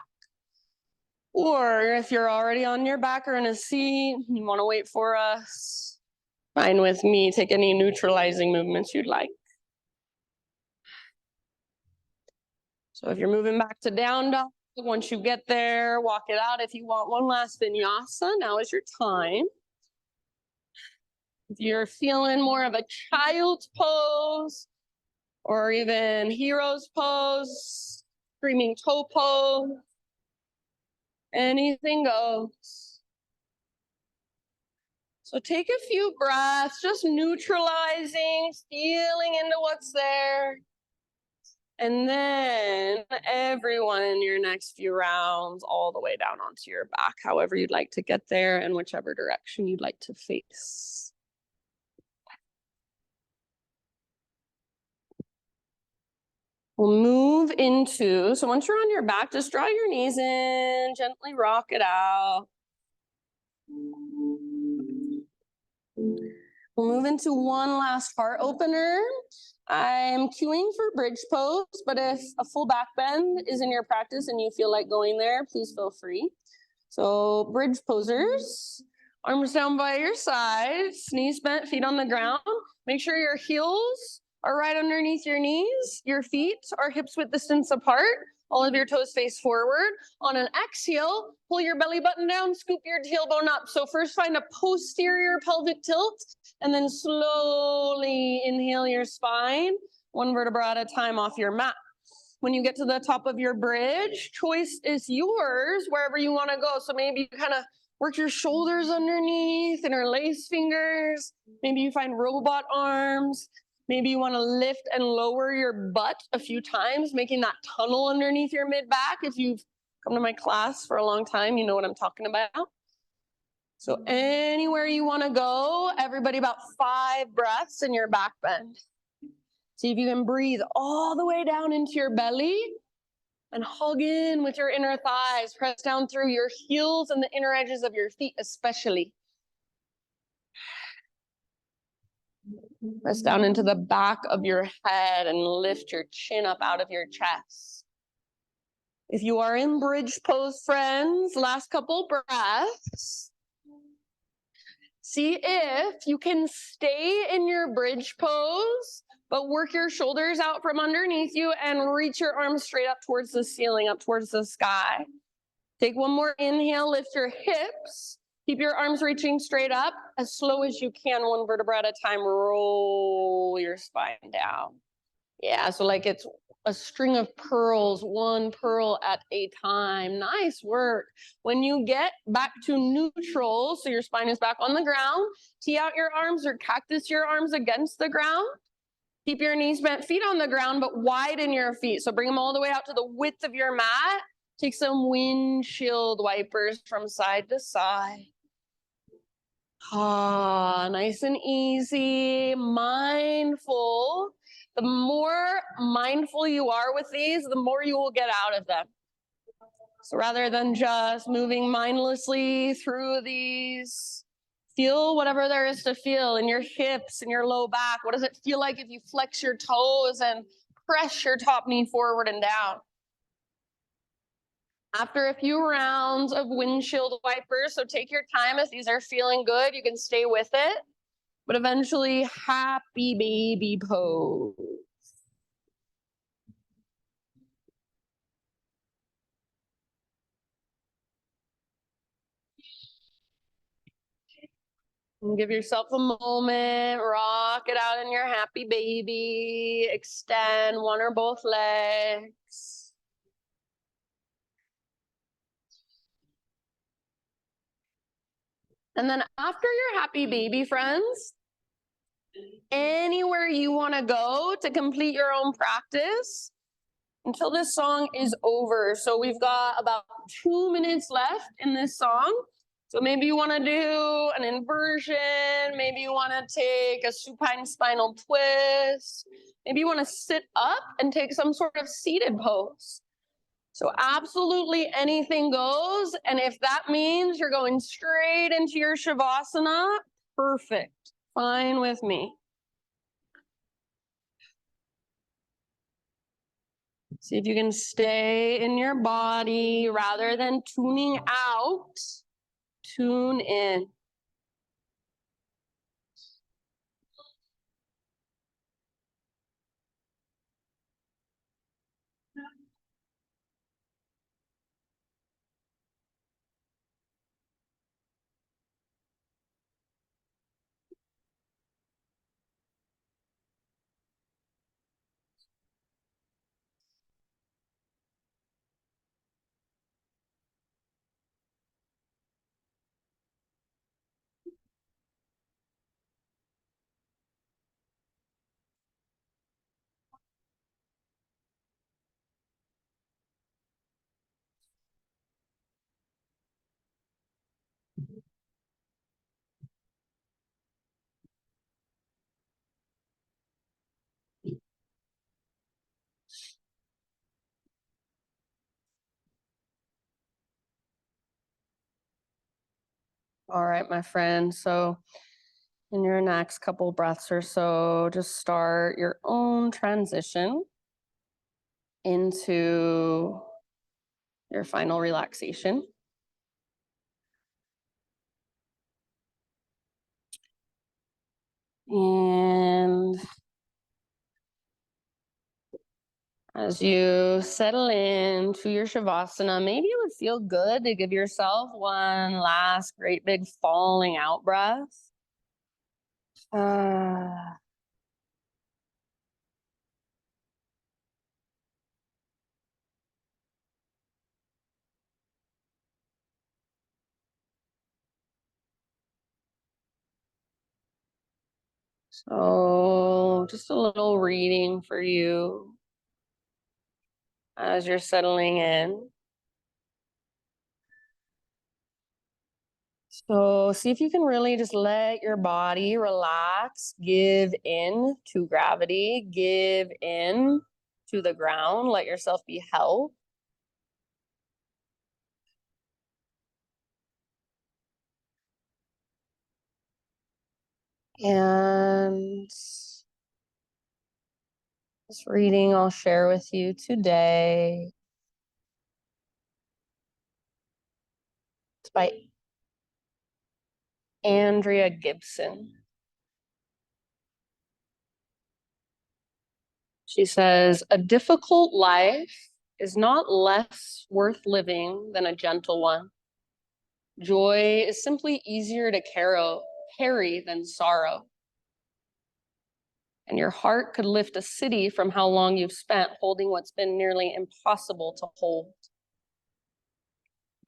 Or if you're already on your back or in a seat, you want to wait for us, fine with me. Take any neutralizing movements you'd like. So if you're moving back to down dog, once you get there, walk it out. If you want one last vinyasa, now is your time. If you're feeling more of a child's pose, or even hero's pose, screaming toe pose, anything goes. So take a few breaths, just neutralizing, feeling into what's there. And then everyone in your next few rounds, all the way down onto your back, however you'd like to get there and whichever direction you'd like to face. We'll move into, so once you're on your back, just draw your knees in, gently rock it out. We'll move into one last heart opener. I'm cueing for bridge pose, but if a full back bend is in your practice and you feel like going there, please feel free. So bridge posers, arms down by your sides, knees bent, feet on the ground. Make sure your heels are right underneath your knees. Your feet are hips width distance apart. All of your toes face forward. On an exhale, pull your belly button down, scoop your tailbone up. So first find a posterior pelvic tilt, and then slowly inhale your spine, one vertebra at a time off your mat. When you get to the top of your bridge, choice is yours wherever you want to go. So maybe you kind of work your shoulders underneath, interlace fingers. Maybe you find robot arms. Maybe you want to lift and lower your butt a few times, making that tunnel underneath your mid-back. If you've come to my class for a long time, you know what I'm talking about. So anywhere you want to go, everybody about 5 breaths in your back bend. See if you can breathe all the way down into your belly and hug in with your inner thighs. Press down through your heels and the inner edges of your feet especially. Press down into the back of your head and lift your chin up out of your chest. If you are in bridge pose, friends, last couple breaths. See if you can stay in your bridge pose, but work your shoulders out from underneath you and reach your arms straight up towards the ceiling, up towards the sky. Take one more inhale, lift your hips. Keep your arms reaching straight up, as slow as you can, one vertebra at a time. Roll your spine down. Yeah, so like it's a string of pearls, one pearl at a time. Nice work. When you get back to neutral, so your spine is back on the ground, tee out your arms or cactus your arms against the ground. Keep your knees bent, feet on the ground, but widen your feet. So bring them all the way out to the width of your mat. Take some windshield wipers from side to side. Nice and easy, mindful. The more mindful you are with these, the more you will get out of them. So rather than just moving mindlessly through these, feel whatever there is to feel in your hips and your low back. What does it feel like if you flex your toes and press your top knee forward and down? After a few rounds of windshield wipers, so take your time. If these are feeling good, you can stay with it. But eventually, happy baby pose. And give yourself a moment, rock it out in your happy baby, extend one or both legs. And then after your happy baby, friends, anywhere you want to go to complete your own practice until this song is over. So we've got about 2 minutes left in this song. So maybe you want to do an inversion. Maybe you want to take a supine spinal twist. Maybe you want to sit up and take some sort of seated pose. So absolutely anything goes. And if that means you're going straight into your Shavasana, perfect. Fine with me. See if you can stay in your body rather than tuning out. Tune in. All right, my friend. So in your next couple breaths or so, just start your own transition into your final relaxation. And As you settle into your Shavasana, maybe it would feel good to give yourself one last great big falling out breath. Uh, so just a little reading for you as you're settling in. So see if you can really just let your body relax, give in to gravity, give in to the ground, let yourself be held. And this reading I'll share with you today. It's by Andrea Gibson. She says, a difficult life is not less worth living than a gentle one. Joy is simply easier to carry than sorrow. And your heart could lift a city from how long you've spent holding what's been nearly impossible to hold.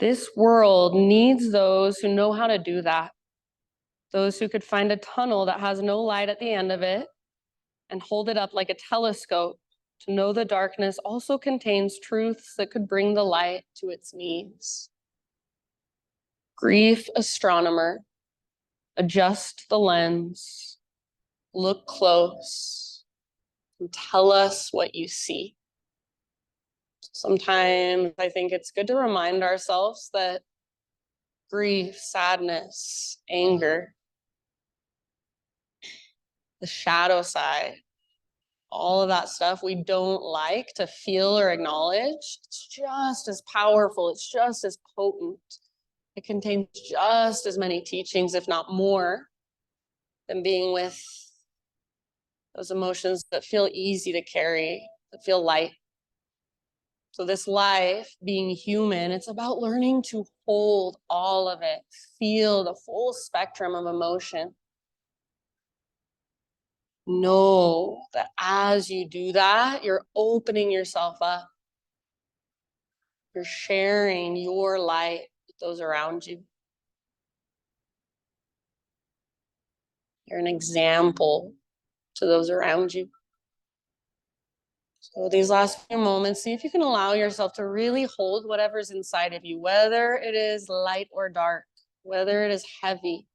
This world needs those who know how to do that, those who could find a tunnel that has no light at the end of it and hold it up like a telescope to know the darkness also contains truths that could bring the light to its needs. Grief astronomer, adjust the lens, look close, and tell us what you see. Sometimes I think it's good to remind ourselves that grief, sadness, anger, the shadow side, all of that stuff we don't like to feel or acknowledge, it's just as powerful, it's just as potent. It contains just as many teachings, if not more, than being with those emotions that feel easy to carry, that feel light. So this life, being human, it's about learning to hold all of it, feel the full spectrum of emotion. Know that as you do that, you're opening yourself up. You're sharing your light with those around you. You're an example to those around you. So these last few moments, see if you can allow yourself to really hold whatever's inside of you, whether it is light or dark, whether it is heavy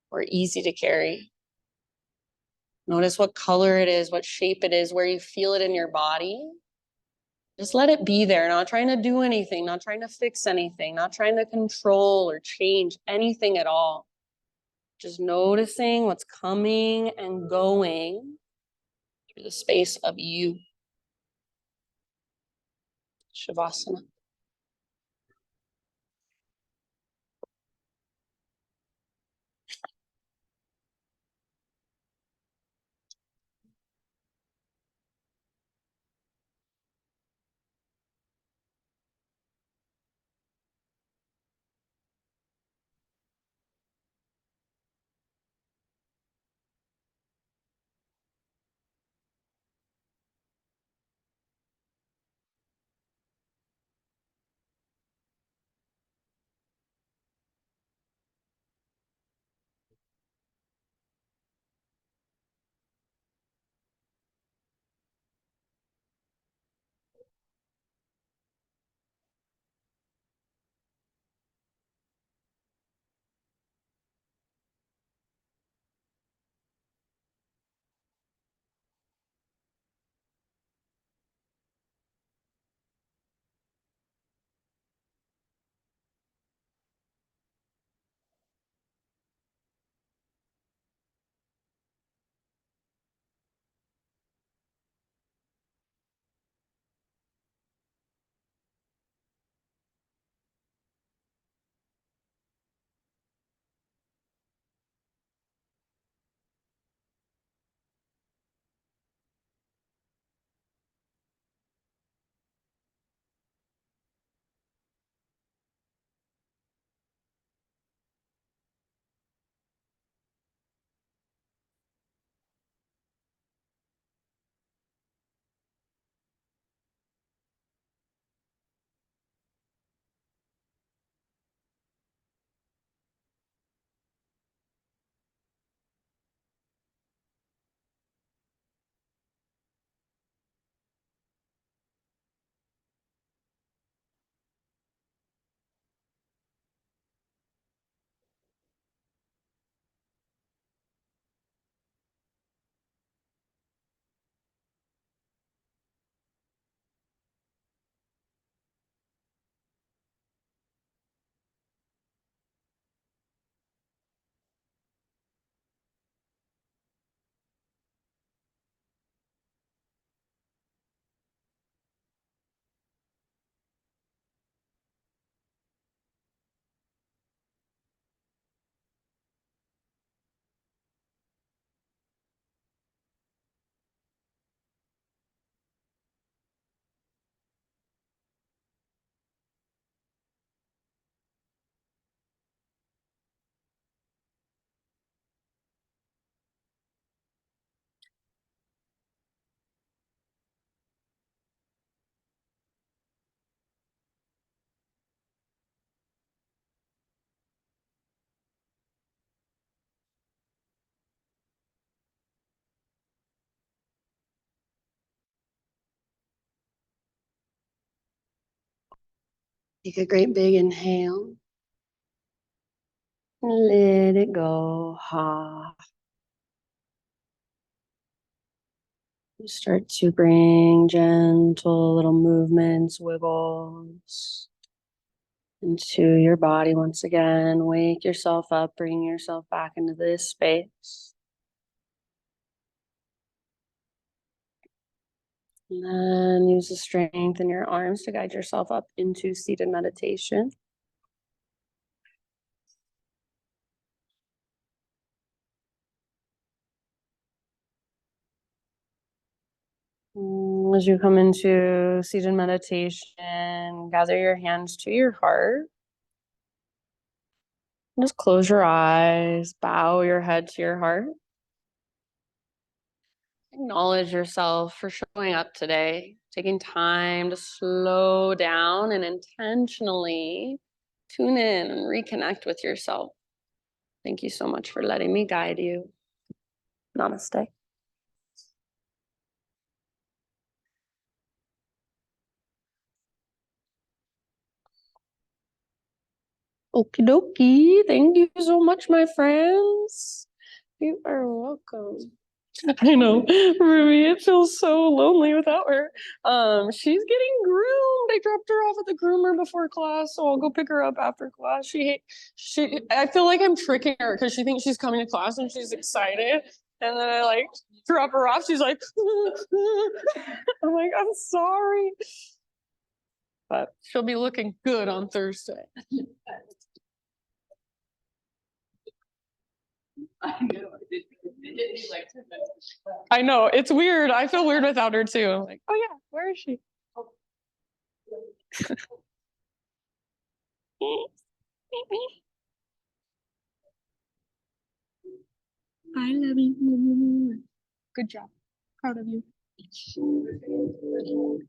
or easy to carry. Notice what color it is, what shape it is, where you feel it in your body. Just let it be there, not trying to do anything, not trying to fix anything, not trying to control or change anything at all. Just noticing what's coming and going through the space of you. Shavasana. Take a great big inhale. Let it go. Ha. Start to bring gentle little movements, wiggles into your body once again. Wake yourself up, bring yourself back into this space. And then use the strength in your arms to guide yourself up into seated meditation. As you come into seated meditation, gather your hands to your heart. Just close your eyes, bow your head to your heart. Acknowledge yourself for showing up today, taking time to slow down and intentionally tune in and reconnect with yourself. Thank you so much for letting me guide you. Namaste. Okie dokie. Thank you so much, my friends. You are welcome. I know. For me, it feels so lonely without her. She's getting groomed. I dropped her off at the groomer before class, so I'll go pick her up after class. I feel like I'm tricking her because she thinks she's coming to class and she's excited. And then I like drop her off. She's like, I'm like, I'm sorry. But she'll be looking good on Thursday. I know, it's weird. I feel weird without her too. I'm like, oh yeah, where is she? I love you. Good job. Proud of you.